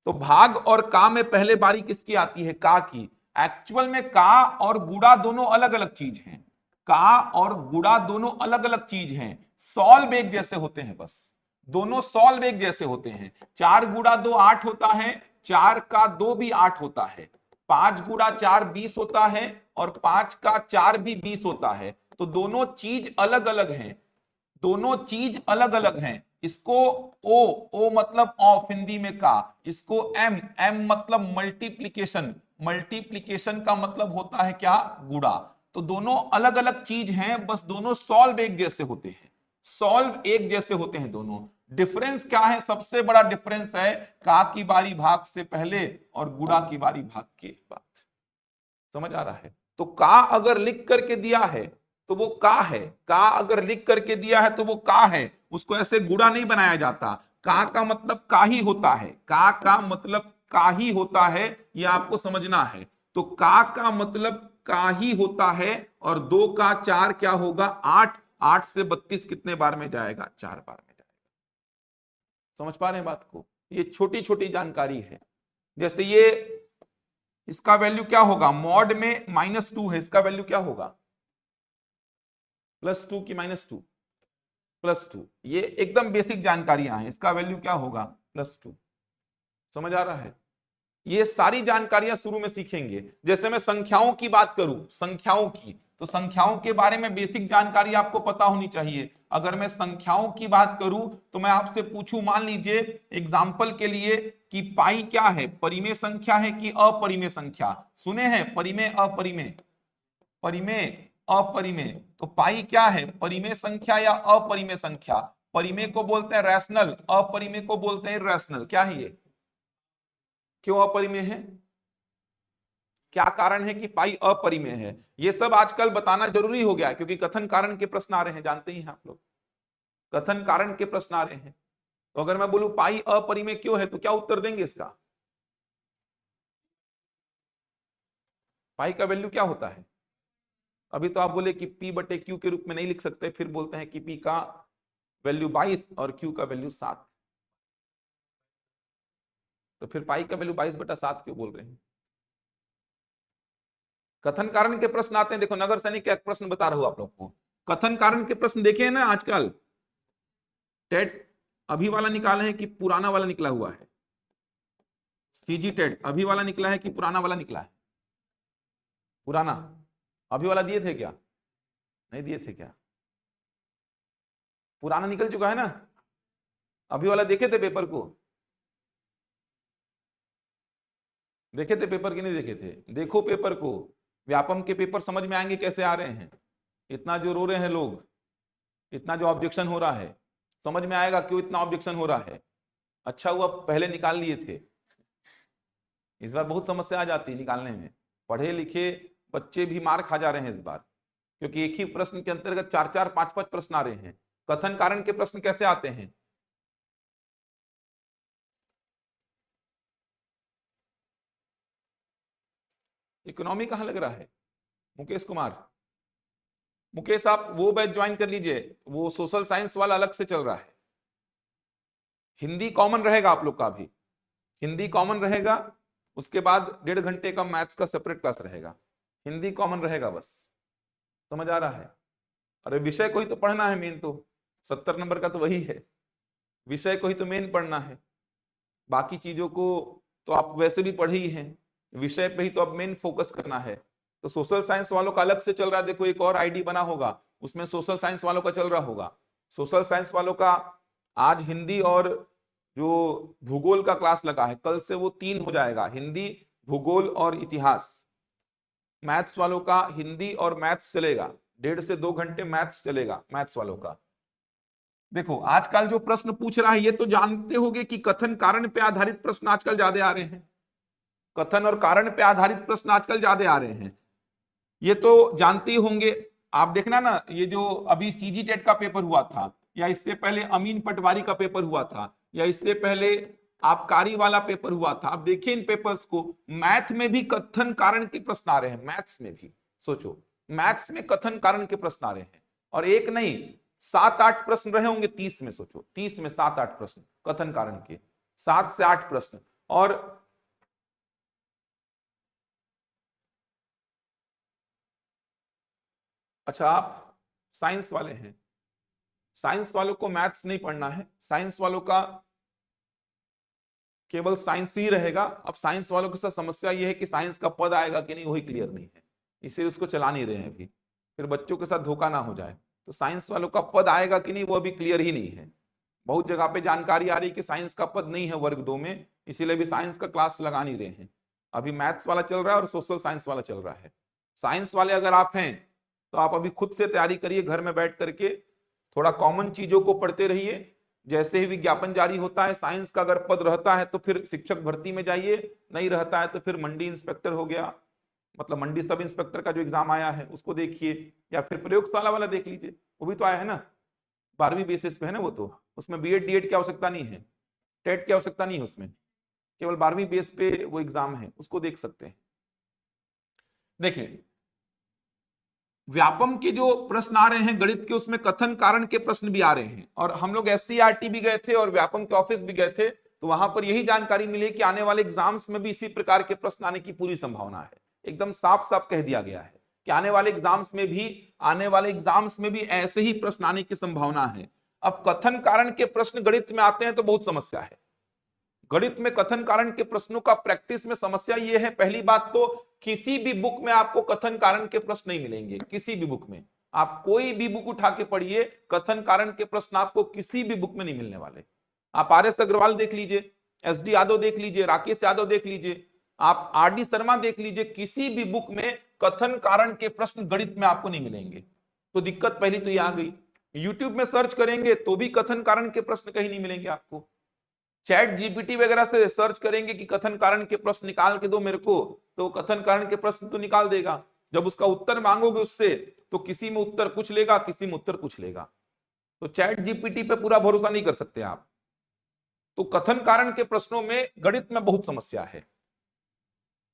तो भाग और का में पहले बारी किसकी आती है? का की। एक्चुअल में का और गुणा दोनों अलग अलग चीज हैं। का और गुणा दोनों अलग अलग चीज हैं, सॉल्व एक जैसे होते हैं, बस दोनों सॉल्व एक जैसे होते हैं। 4 गुणा 2 8 होता है, 4 का 2 भी 8 होता है। 5 गुणा 4 20 होता है, और 5 का 4 भी 20 होता है। तो दोनों चीज अलग अलग हैं, दोनों चीज अलग अलग हैं। इसको ओ, ओ मतलब ऑफ हिंदी में का। इसको एम, एम मतलब मल्टीप्लीकेशन, मल्टीप्लीकेशन का मतलब होता है क्या? गुणा। तो दोनों अलग अलग चीज हैं, बस दोनों सॉल्व एक जैसे होते हैं, सॉल्व एक जैसे होते हैं दोनों। डिफरेंस क्या है? सबसे बड़ा डिफरेंस है का की बारी भाग से पहले और गुणा की बारी भाग के बाद। समझ आ रहा है? तो का अगर लिख करके दिया है तो वो का है, का अगर लिख करके दिया है तो वो का है, उसको ऐसे गुणा नहीं बनाया जाता। का मतलब का ही होता है, का मतलब का ही होता है, ये आपको समझना है। तो का मतलब का ही होता है, और 2 का 4 क्या होगा? 8। 8 से 32 कितने बार में जाएगा? 4 बार में जाएगा। समझ पा रहे हैं बात को? ये छोटी छोटी जानकारी है। जैसे ये, इसका वैल्यू क्या होगा? मॉड में -2 है, इसका वैल्यू क्या होगा? +2 की -2, +2। ये एकदम बेसिक जानकारियां हैं। इसका वैल्यू क्या होगा? +2। समझ आ रहा है? ये सारी जानकारियां शुरू में सीखेंगे। जैसे मैं संख्याओं की बात करूं, संख्याओं की, तो संख्याओं के बारे में बेसिक जानकारी आपको पता होनी चाहिए। अगर मैं संख्याओं की बात करूं तो मैं आपसे पूछूं, मान लीजिए एग्जाम्पल के लिए, कि पाई क्या है? परिमेय संख्या है कि अपरिमेय संख्या? सुने हैं परिमेय अपरिमेय? परिमेय अपरिमेय। तो पाई क्या है? परिमेय संख्या या अपरिमेय संख्या? परिमेय को बोलते हैं रैशनल, अपरिमेय को बोलते हैं इरैशनल। क्या है ये? क्यों अपरिमेय है? क्या कारण है कि पाई अपरिमेय है? ये सब आजकल बताना जरूरी हो गया है, क्योंकि कथन कारण के प्रश्न आ रहे हैं, जानते ही हैं आप लोग, कथन कारण के प्रश्न आ रहे हैं। तो अगर मैं बोलूं पाई अपरिमेय क्यों है, तो क्या उत्तर देंगे इसका? पाई का वैल्यू क्या होता है? अभी तो आप बोले कि P/Q के रूप में नहीं लिख सकते, फिर बोलते हैं कि P का वैल्यू 22 और Q का वैल्यू 7। तो फिर पाई का वैल्यू 22/7 क्यों बोल रहे हैं? कथन कारण के प्रश्न आते हैं। देखो नगर सैनिक का एक प्रश्न बता रहा हूं आप लोग को। कथन कारण के प्रश्न देखे हैं ना आजकल? टेट अभी वाला निकाले हैं कि पुराना वाला निकला हुआ है? सीजी टेट अभी वाला निकला है कि पुराना वाला निकला है? पुराना। अभी वाला दिए थे क्या? नहीं दिए थे क्या? पुराना निकल चुका है ना? अभी वाला देखे थे पेपर को? देखे थे पेपर कि नहीं देखे थे? देखो पेपर को। व्यापम के पेपर समझ में आएंगे कैसे आ रहे हैं। इतना जो रो रहे हैं लोग, इतना जो ऑब्जेक्शन हो रहा है, समझ में आएगा क्यों इतना ऑब्जेक्शन हो रहा है। अच्छा हुआ पहले निकाल लिए थे, इस बार बहुत समस्या आ जाती है निकालने में। पढ़े लिखे बच्चे भी मार खा जा रहे हैं इस बार, क्योंकि एक ही प्रश्न के अंतर्गत 4 4 5 5 प्रश्न आ रहे हैं। कथन कारण के प्रश्न कैसे आते हैं? इकोनॉमी कहां लग रहा है? मुकेश कुमार, मुकेश आप वो बैच ज्वाइन कर लीजिए, वो सोशल साइंस वाला अलग से चल रहा है। हिंदी कॉमन रहेगा आप लोग का भी, हिंदी कॉमन रहेगा, उसके बाद 1.5 घंटे का मैथ्स का सेपरेट क्लास रहेगा। हिंदी कॉमन रहेगा बस, समझ आ रहा है? अरे विषय को ही तो पढ़ना है मेन, तो 70 नंबर का तो वही है, विषय को ही तो मेन पढ़ना है। बाकी चीजों को तो आप वैसे भी पढ़े ही हैं, विषय पे ही तो अब मेन फोकस करना है। तो सोशल साइंस वालों का अलग से चल रहा है, देखो एक और आईडी बना होगा, उसमें सोशल साइंस वालों का चल रहा होगा। सोशल साइंस वालों का आज हिंदी और जो भूगोल का क्लास लगा है, कल से वो 3 हो जाएगा, हिंदी, भूगोल और इतिहास। मैथ्स वालों का हिंदी और मैथ्स चलेगा, 1.5 से 2 घंटे मैथ्स चलेगा मैथ्स वालों का। देखो आजकल जो प्रश्न पूछ रहा है, ये तो जानते होंगे कि कथन कारण पे आधारित प्रश्न आजकल ज्यादा आ रहे हैं, कथन और कारण पे आधारित प्रश्न आजकल ज्यादा आ रहे हैं, ये तो जानते ही होंगे। आप देखना ना, ये जो अभी सीजी टेट का पेपर हुआ था, या इससे पहले अमीन पटवारी का पेपर हुआ था, या इससे पहले आबकारी वाला पेपर हुआ था, आप देखिए इन पेपर्स को, मैथ में भी कथन कारण के प्रश्न आ रहे हैं, मैथ्स में भी। सोचो, मैथ्स में कथन कारण के प्रश्न आ रहे हैं, और एक नहीं 7-8 प्रश्न रहे होंगे 30 में। सोचो 30 में 7-8 प्रश्न कथन कारण के, 7 से 8 प्रश्न। और अच्छा, आप साइंस वाले हैं, साइंस वालों को मैथ्स नहीं पढ़ना है, साइंस वालों का केवल साइंस ही रहेगा। अब साइंस वालों के साथ समस्या यह है कि साइंस का पद आएगा कि नहीं वही क्लियर नहीं है, इसीलिए उसको चला नहीं रहे हैं अभी, फिर बच्चों के साथ धोखा ना हो जाए। तो साइंस वालों का पद आएगा कि नहीं वो अभी क्लियर ही नहीं है। बहुत जगह पे जानकारी आ रही है कि साइंस का पद नहीं है वर्ग 2 में, इसीलिए भी साइंस का क्लास लगा नहीं रहे हैं। अभी मैथ्स वाला चल रहा है और सोशल साइंस वाला चल रहा है। साइंस वाले अगर आप हैं तो आप अभी खुद से तैयारी करिए, घर में बैठ करके थोड़ा कॉमन चीजों को पढ़ते रहिए। जैसे ही विज्ञापन जारी होता है, साइंस का अगर पद रहता है तो फिर शिक्षक भर्ती में जाइए, नहीं रहता है तो फिर मंडी इंस्पेक्टर हो गया, मतलब मंडी सब इंस्पेक्टर का जो एग्जाम आया है उसको देखिए, या फिर प्रयोगशाला वाला देख लीजिए, वो भी तो आया है ना, 12वीं बेसिस पे है ना वो, तो उसमें बीएड डीएड की आवश्यकता नहीं है, टेट की आवश्यकता नहीं है उसमें, केवल 12वीं बेस पे वो एग्जाम है, उसको देख सकते हैं। देखिए व्यापम के जो प्रश्न आ रहे हैं गणित के, उसमें कथन कारण के प्रश्न भी आ रहे हैं, और हम लोग एससीईआरटी भी गए थे और व्यापम के ऑफिस भी गए थे, तो वहां पर यही जानकारी मिली कि आने वाले एग्जाम्स में भी इसी प्रकार के प्रश्न आने की पूरी संभावना है। एकदम साफ साफ कह दिया गया है कि आने वाले एग्जाम्स में भी ऐसे ही प्रश्न आने की संभावना है। अब कथन कारण के प्रश्न गणित में आते हैं तो बहुत समस्या है। गणित में कथन कारण के प्रश्नों का प्रैक्टिस में समस्या यह है, पहली बात तो किसी भी बुक में आपको कथन कारण के प्रश्न नहीं मिलेंगे, किसी भी बुक में। आप कोई भी बुक उठा के पढ़िए, कथन कारण के प्रश्न आपको किसी भी बुक में नहीं मिलने वाले। आप आर एस अग्रवाल देख लीजिए, एस डी यादव देख लीजिए, राकेश यादव देख लीजिए, आप आर डी शर्मा देख लीजिए, किसी भी बुक में कथन कारण के प्रश्न गणित में आपको नहीं मिलेंगे। तो दिक्कत पहली तो ये आ गई। यूट्यूब में सर्च करेंगे तो भी कथन कारण के प्रश्न कहीं नहीं मिलेंगे आपको। चैट जीपीटी वगैरह से सर्च करेंगे कि कथन कारण के प्रश्न निकाल के दो मेरे को, तो कथन कारण के प्रश्न तो निकाल देगा। जब उसका उत्तर मांगोगे उससे, तो किसी में उत्तर कुछ लेगा, किसी में उत्तर कुछ लेगा। तो चैट जीपीटी पे पूरा भरोसा नहीं कर सकते आप। तो कथन कारण के प्रश्नों में गणित में बहुत समस्या है।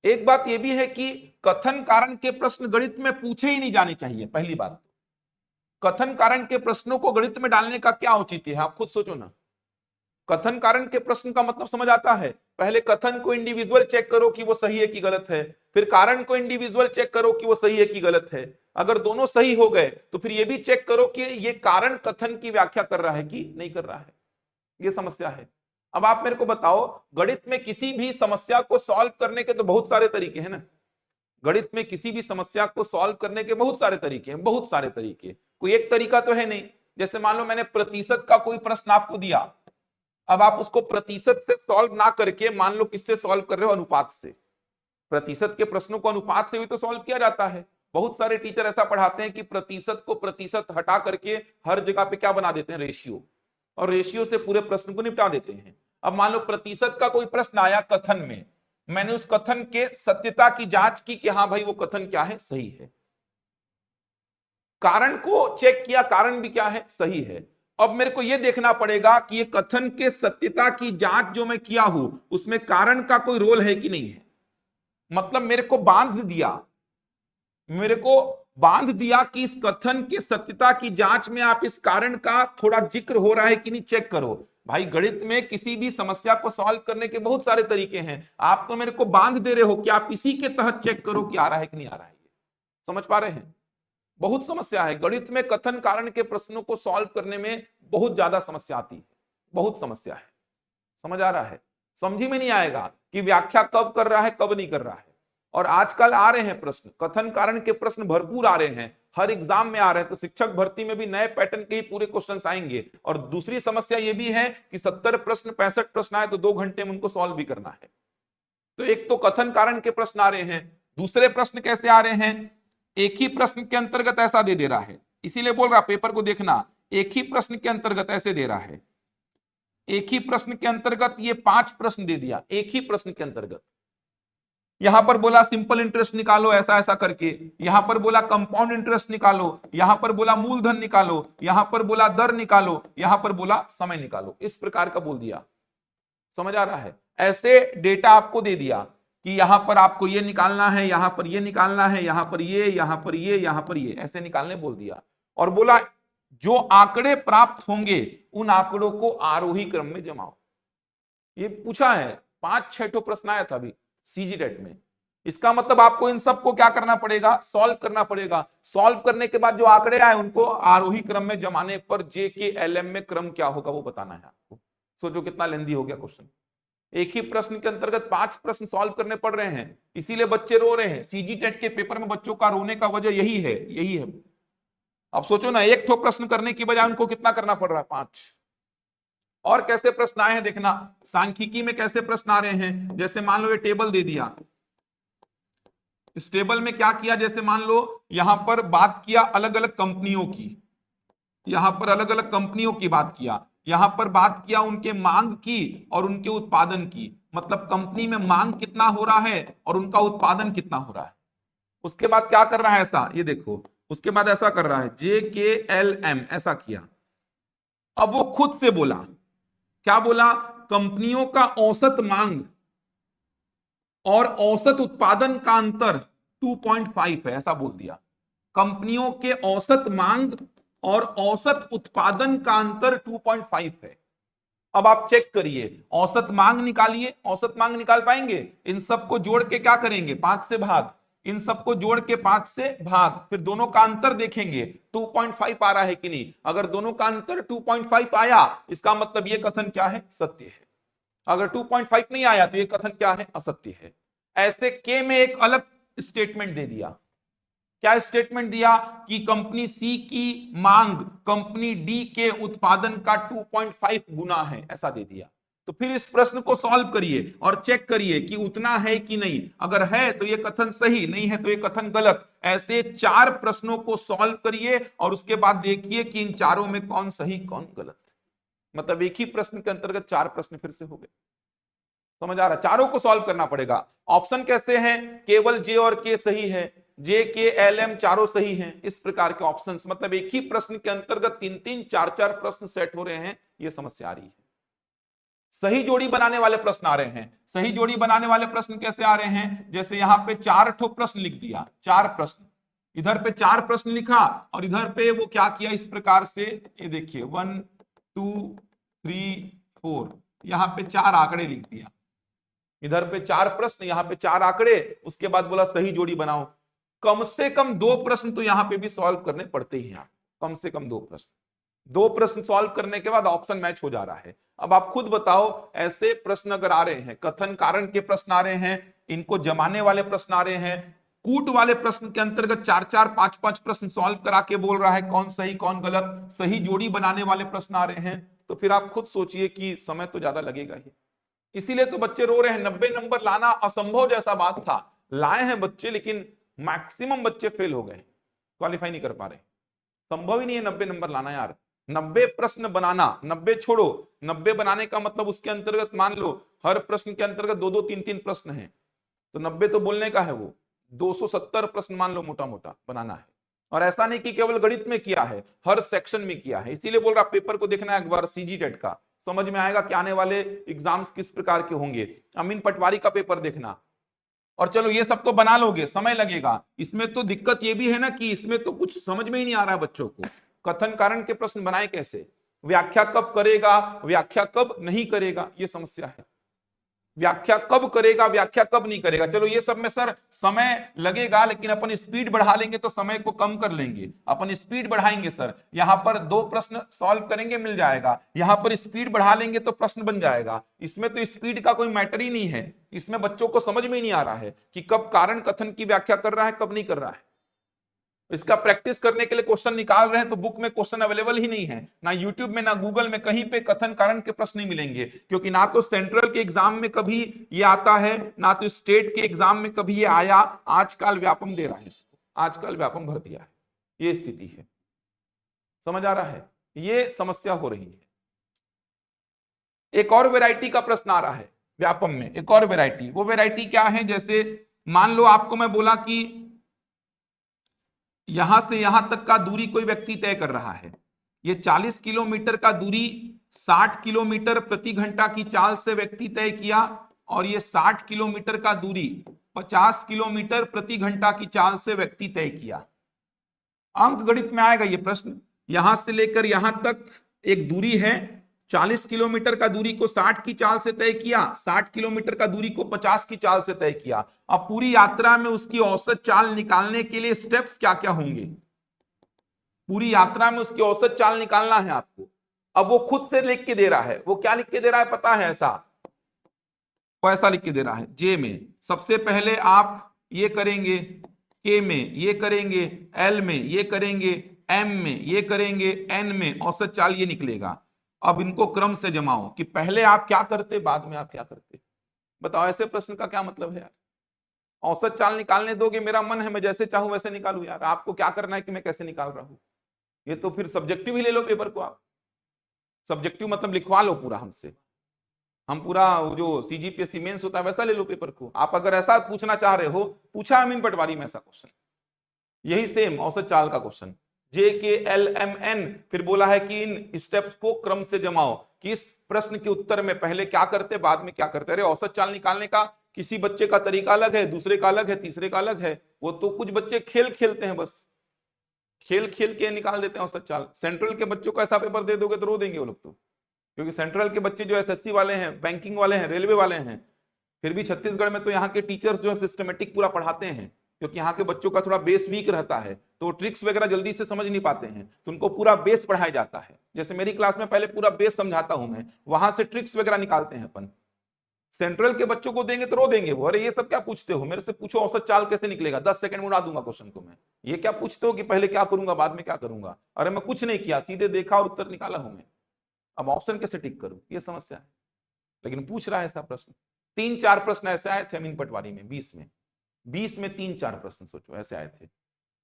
एक बात यह भी है कि कथन कारण के प्रश्न गणित में पूछे ही नहीं जाने चाहिए। पहली बात, कथन कारण के प्रश्नों को गणित में डालने का क्या औचित्य है, आप खुद सोचो ना। कथन कारण के प्रश्न का मतलब समझ आता है, पहले कथन को इंडिविजुअल चेक करो कि वो सही है कि गलत है, फिर कारण को इंडिविजुअल चेक करो कि वो सही है कि गलत है। अगर दोनों सही हो गए तो फिर ये भी चेक करो कि ये कारण कथन की व्याख्या कर रहा है कि नहीं कर रहा है। ये समस्या है। अब आप मेरे को बताओ, गणित में किसी भी समस्या को सॉल्व करने के तो बहुत सारे तरीके हैं ना। गणित में किसी भी समस्या को सॉल्व करने के बहुत सारे तरीके हैं, बहुत सारे तरीके। कोई एक तरीका तो है नहीं। जैसे मान लो मैंने प्रतिशत का कोई प्रश्न आपको दिया, अब आप उसको प्रतिशत से सॉल्व ना करके मान लो किससे सॉल्व कर रहे हो, अनुपात से। प्रतिशत के प्रश्नों को अनुपात से भी तो सॉल्व किया जाता है। बहुत सारे टीचर ऐसा पढ़ाते हैं कि प्रतिशत को प्रतिशत हटा करके हर जगह पे क्या बना देते हैं, रेशियो, और रेशियो से पूरे प्रश्न को निपटा देते हैं। अब मान लो प्रतिशत का कोई प्रश्न आया कथन में, मैंने उस कथन के सत्यता की जांच की कि हाँ भाई वो कथन क्या है, सही है। कारण को चेक किया, कारण भी क्या है, सही है। अब मेरे को यह देखना पड़ेगा कि ये कथन के सत्यता की जांच जो मैं किया हूं उसमें कारण का कोई रोल है कि नहीं है। मतलब मेरे को बांध दिया, मेरे को बांध दिया कि इस कथन की सत्यता की जांच में आप इस कारण का थोड़ा जिक्र हो रहा है कि नहीं चेक करो। भाई गणित में किसी भी समस्या को सॉल्व करने के बहुत सारे तरीके हैं, आप तो मेरे को बांध दे रहे हो कि आप इसी के तहत चेक करो कि आ रहा है कि नहीं आ रहा है। समझ पा रहे हैं? बहुत समस्या है गणित में, कथन कारण के प्रश्नों को सॉल्व करने में बहुत ज्यादा समस्या आती है, बहुत समस्या है। समझ आ रहा है? समझ में नहीं आएगा कि व्याख्या कब कर रहा है कब नहीं कर रहा है। और आजकल आ रहे हैं प्रश्न, कथन कारण के प्रश्न भरपूर आ रहे हैं, हर एग्जाम में आ रहे हैं। तो शिक्षक भर्ती में भी नए पैटर्न के ही पूरे क्वेश्चंस आएंगे। और दूसरी समस्या ये भी है कि 70 प्रश्न 65 प्रश्न आए तो 2 घंटे में उनको सॉल्व भी करना है। तो एक तो कथन कारण के प्रश्न आ रहे हैं, दूसरे प्रश्न कैसे आ रहे हैं, एक ही प्रश्न के अंतर्गत ऐसा दे रहा है, इसीलिए बोल रहा पेपर को देखना, एक ही प्रश्न के अंतर्गत ऐसे दे रहा है, एक ही प्रश्न के अंतर्गत ये 5 प्रश्न दे दिया, एक ही प्रश्न के अंतर्गत। यहां पर बोला सिंपल इंटरेस्ट निकालो ऐसा ऐसा करके, यहां पर बोला कंपाउंड इंटरेस्ट निकालो, यहां पर बोला मूलधन निकालो, यहां पर बोला दर निकालो, यहां पर बोला समय निकालो, इस प्रकार का बोल दिया। समझ आ रहा है? ऐसे डेटा आपको दे दिया कि यहां पर आपको ये निकालना है, यहां पर ये निकालना है, यहां पर ये, यहां पर ये, यहां पर ये, ऐसे निकालने बोल दिया। और बोला जो आंकड़े प्राप्त होंगे उन आंकड़ों को आरोही क्रम में जमाओ। ये पूछा है, 5-6 प्रश्न आया था अभी सीजीटेट में। इसका मतलब आपको इन सबको क्या करना पड़ेगा, सॉल्व करना पड़ेगा। सॉल्व करने के बाद जो आंकड़े आए उनको आरोही क्रम में जमाने पर जे के एल एम में क्रम क्या होगा वो बताना है आपको। सोचो कितना लेंदी हो गया क्वेश्चन। एक ही प्रश्न के अंतर्गत 5 प्रश्न सॉल्व करने पड़ रहे हैं, इसीलिए बच्चे रो रहे हैं। सीजीटेट के पेपर में बच्चों का रोने का वजह यही है, यही है। अब सोचो ना, एक ठो प्रश्न करने की बजाय उनको कितना करना पड़ रहा है, 5। और कैसे प्रश्न आए हैं देखना, सांख्यिकी में कैसे प्रश्न आ रहे हैं। जैसे मान लो ये टेबल दे दिया, इस टेबल में क्या किया, जैसे मान लो यहां पर बात किया अलग अलग कंपनियों की, यहां पर अलग अलग कंपनियों की बात किया, यहां पर बात किया उनके मांग की और उनके उत्पादन की। मतलब कंपनी में मांग कितना हो रहा है और उनका उत्पादन कितना हो रहा है। उसके बाद क्या कर रहा है ऐसा, ये देखो, उसके बाद ऐसा कर रहा है जे के एल एम, ऐसा किया। अब वो खुद से बोला, क्या बोला, कंपनियों का औसत मांग और औसत उत्पादन का अंतर 2.5 है, ऐसा बोल दिया। कंपनियों के औसत मांग और औसत उत्पादन का अंतर 2.5 है। अब आप चेक करिए, औसत मांग निकालिए, औसत मांग निकाल पाएंगे? इन सबको जोड़ के क्या करेंगे, 5 से भाग, इन सबको जोड़ के 5 से भाग, फिर दोनों का अंतर देखेंगे 2.5 आ रहा है कि नहीं। अगर दोनों का अंतर 2.5 आया, इसका मतलब ये कथन क्या है, सत्य है। अगर 2.5 नहीं आया तो ये कथन क्या है, असत्य है। ऐसे के में एक अलग स्टेटमेंट दे दिया। क्या स्टेटमेंट दिया कि कंपनी सी की मांग कंपनी डी के उत्पादन का 2.5 गुना है, ऐसा दे दिया। तो फिर इस प्रश्न को सॉल्व करिए और चेक करिए कि उतना है कि नहीं। अगर है तो ये कथन सही, नहीं है तो ये कथन गलत। ऐसे 4 प्रश्नों को सॉल्व करिए और उसके बाद देखिए कि इन चारों में कौन सही कौन गलत। मतलब एक ही प्रश्न के अंतर्गत 4 प्रश्न फिर से हो गए। समझ आ रहा है? चारों को सॉल्व करना पड़ेगा। ऑप्शन कैसे हैं, केवल जे और के सही है, जे के एल एम चारों सही हैं, इस प्रकार के ऑप्शंस। मतलब एक ही प्रश्न के अंतर्गत 3-3 4-4 प्रश्न सेट हो रहे हैं, ये समस्या आ रही है। सही जोड़ी बनाने वाले प्रश्न आ रहे हैं। सही जोड़ी बनाने वाले प्रश्न कैसे आ रहे हैं, जैसे यहां पे 4 ठो प्रश्न लिख दिया, 4 प्रश्न, इधर पे 4 प्रश्न लिखा और इधर पे वो क्या किया इस प्रकार से, ये देखिए 1 2 3 4, यहां पे 4 आंकड़े लिख दिया, इधर पे 4 प्रश्न, यहां पे 4 आंकड़े। उसके बाद बोला सही जोड़ी बनाओ। कम से कम 2 प्रश्न तो यहां पे भी सॉल्व करने पड़ते ही हैं, कम से कम 2 प्रश्न। 2 प्रश्न सॉल्व करने के बाद ऑप्शन मैच हो जा रहा है। अब आप खुद बताओ, ऐसे प्रश्न अगर आ रहे हैं, कथन कारण के प्रश्न आ रहे हैं, इनको जमाने वाले प्रश्न आ रहे हैं, कूट वाले प्रश्न के अंतर्गत 4-4 5-5 प्रश्न सॉल्व करा के बोल रहा है कौन सही कौन गलत, सही जोड़ी बनाने वाले प्रश्न आ रहे हैं, तो फिर आप खुद सोचिए कि समय तो ज्यादा लगेगा ही। इसीलिए तो बच्चे रो रहे हैं। 90 नंबर लाना असंभव जैसा बात था, लाए हैं बच्चे, लेकिन मैक्सिमम बच्चे फेल हो गए, क्वालिफाई नहीं कर पा रहे। संभव ही नहीं है 90 नंबर लाना यार। 90 प्रश्न बनाना, 90 छोड़ो, 90 बनाने का मतलब उसके अंतर्गत मान लो हर प्रश्न के अंतर्गत 2-2 3-3 प्रश्न है, तो 90 तो बोलने का है, वो 270 प्रश्न मान लो मोटा मोटा बनाना है। और ऐसा नहीं कि केवल गणित में किया है, हर सेक्शन में किया है। इसीलिए बोल रहा पेपर को देखना है एक बार सीजीटेट का, समझ में आएगा कि आने वाले एग्जाम्स किस प्रकार के होंगे। अमीन पटवारी का पेपर देखना, और चलो ये सब तो बना लोगे, समय लगेगा। इसमें तो दिक्कत ये भी है ना कि इसमें तो कुछ समझ में ही नहीं आ रहा है बच्चों को, कथन कारण के प्रश्न बनाए कैसे, व्याख्या कब करेगा, व्याख्या कब नहीं करेगा, ये समस्या है। व्याख्या कब करेगा, व्याख्या कब नहीं करेगा। चलो ये सब में सर समय लगेगा, लेकिन अपन स्पीड बढ़ा लेंगे तो समय को कम कर लेंगे। अपन स्पीड बढ़ाएंगे सर, यहां पर 2 प्रश्न सॉल्व करेंगे मिल जाएगा, यहां पर स्पीड बढ़ा लेंगे तो प्रश्न बन जाएगा। इसमें तो स्पीड का कोई मैटर ही नहीं है। इसमें बच्चों को समझ में ही नहीं आ रहा है कि कब कारण कथन की व्याख्या कर रहा है, कब नहीं कर रहा है। इसका प्रैक्टिस करने के लिए क्वेश्चन निकाल रहे हैं तो बुक में क्वेश्चन अवेलेबल ही नहीं है, ना यूट्यूब में ना गूगल में, कहीं पे कथन कारण के प्रश्न नहीं मिलेंगे। क्योंकि ना तो सेंट्रल के एग्जाम में कभी ये आता है, ना तो स्टेट के एग्जाम में कभी ये आया। आजकल व्यापम दे रहा है इसको, आजकल व्यापम भर दिया है, ये स्थिति है। समझ आ रहा है, ये समस्या हो रही है। एक और वेराइटी का प्रश्न आ रहा है व्यापम में, एक और वेराइटी। वो वेराइटी क्या है, जैसे मान लो आपको मैं बोला कि यहां से यहां तक का दूरी कोई व्यक्ति तय कर रहा है, ये 40 किलोमीटर का दूरी 60 किलोमीटर प्रति घंटा की चाल से व्यक्ति तय किया, और ये 60 किलोमीटर का दूरी 50 किलोमीटर प्रति घंटा की चाल से व्यक्ति तय किया। अंक गणित में आएगा ये प्रश्न। यहां से लेकर यहां तक एक दूरी है, 40 किलोमीटर का दूरी को 60 की चाल से तय किया, 60 किलोमीटर का दूरी को 50 की चाल से तय किया। अब पूरी यात्रा में उसकी औसत चाल निकालने के लिए स्टेप्स क्या क्या होंगे, पूरी यात्रा में उसकी औसत चाल निकालना है आपको। अब वो खुद से लिख के दे रहा है, वो क्या लिख के दे रहा है पता है, ऐसा वो ऐसा लिख के दे रहा है, जे में सबसे पहले आप ये करेंगे, के में ये करेंगे, एल में ये करेंगे, एम में ये करेंगे, एन में औसत चाल ये निकलेगा। अब इनको क्रम से जमाओ कि पहले आप क्या करते, बाद में आप क्या करते। बताओ ऐसे प्रश्न का क्या मतलब है यार। औसत चाल निकालने दोगे, मेरा मन है मैं जैसे चाहूं वैसे निकालू यार, आपको क्या करना है कि मैं कैसे निकाल रहा हूं। ये तो फिर सब्जेक्टिव ही ले लो पेपर को आप, सब्जेक्टिव मतलब लिखवा लो पूरा हमसे, हम पूरा जो सीजीपीएससी मेंस होता है वैसा ले लो पेपर को। आप अगर ऐसा पूछना चाह रहे हो, पूछा अमीन पटवारी में ऐसा क्वेश्चन, यही सेम औसत चाल का क्वेश्चन, जे के एल एम एन, फिर बोला है कि इन स्टेप्स को क्रम से जमाओ, कि इस प्रश्न के उत्तर में पहले क्या करते बाद में क्या करते। अरे औसत चाल निकालने का किसी बच्चे का तरीका अलग है, दूसरे का अलग है, तीसरे का अलग है। वो तो कुछ बच्चे खेल खेलते हैं, बस खेल खेल के निकाल देते हैं औसत चाल। सेंट्रल के बच्चों को ऐसा पेपर दे दोगे तो रो देंगे वो लोग तो, क्योंकि सेंट्रल के बच्चे जो एसएससी वाले हैं, बैंकिंग वाले हैं, रेलवे वाले हैं, फिर भी छत्तीसगढ़ में तो यहाँ के टीचर्स जो है सिस्टमेटिक पूरा पढ़ाते हैं, क्योंकि यहाँ के बच्चों का थोड़ा बेस वीक रहता है, तो ट्रिक्स वगैरह जल्दी से समझ नहीं पाते हैं, तो उनको पूरा बेस पढ़ाया जाता है। जैसे मेरी क्लास में पहले पूरा बेस समझाता हूं मैं, वहां से ट्रिक्स वगैरह निकालते हैं अपन। सेंट्रल के बच्चों को देंगे तो रो देंगे वो, अरे ये सब क्या पूछते हो, मेरे से पूछो औसत चाल कैसे निकलेगा, 10 सेकंड में उड़ा दूंगा क्वेश्चन को मैं। ये क्या पूछते हो कि पहले क्या करूंगा बाद में क्या करूंगा। अरे मैं कुछ नहीं किया, सीधे देखा और उत्तर निकाला हूं मैं, अब ऑप्शन कैसे टिक करूं, ये समस्या है। लेकिन पूछ रहा है ऐसा प्रश्न। 3-4 प्रश्न ऐसे आए थे अमीन पटवारी में 20 में, 20 में 3-4 प्रश्न सोचो ऐसे आए थे।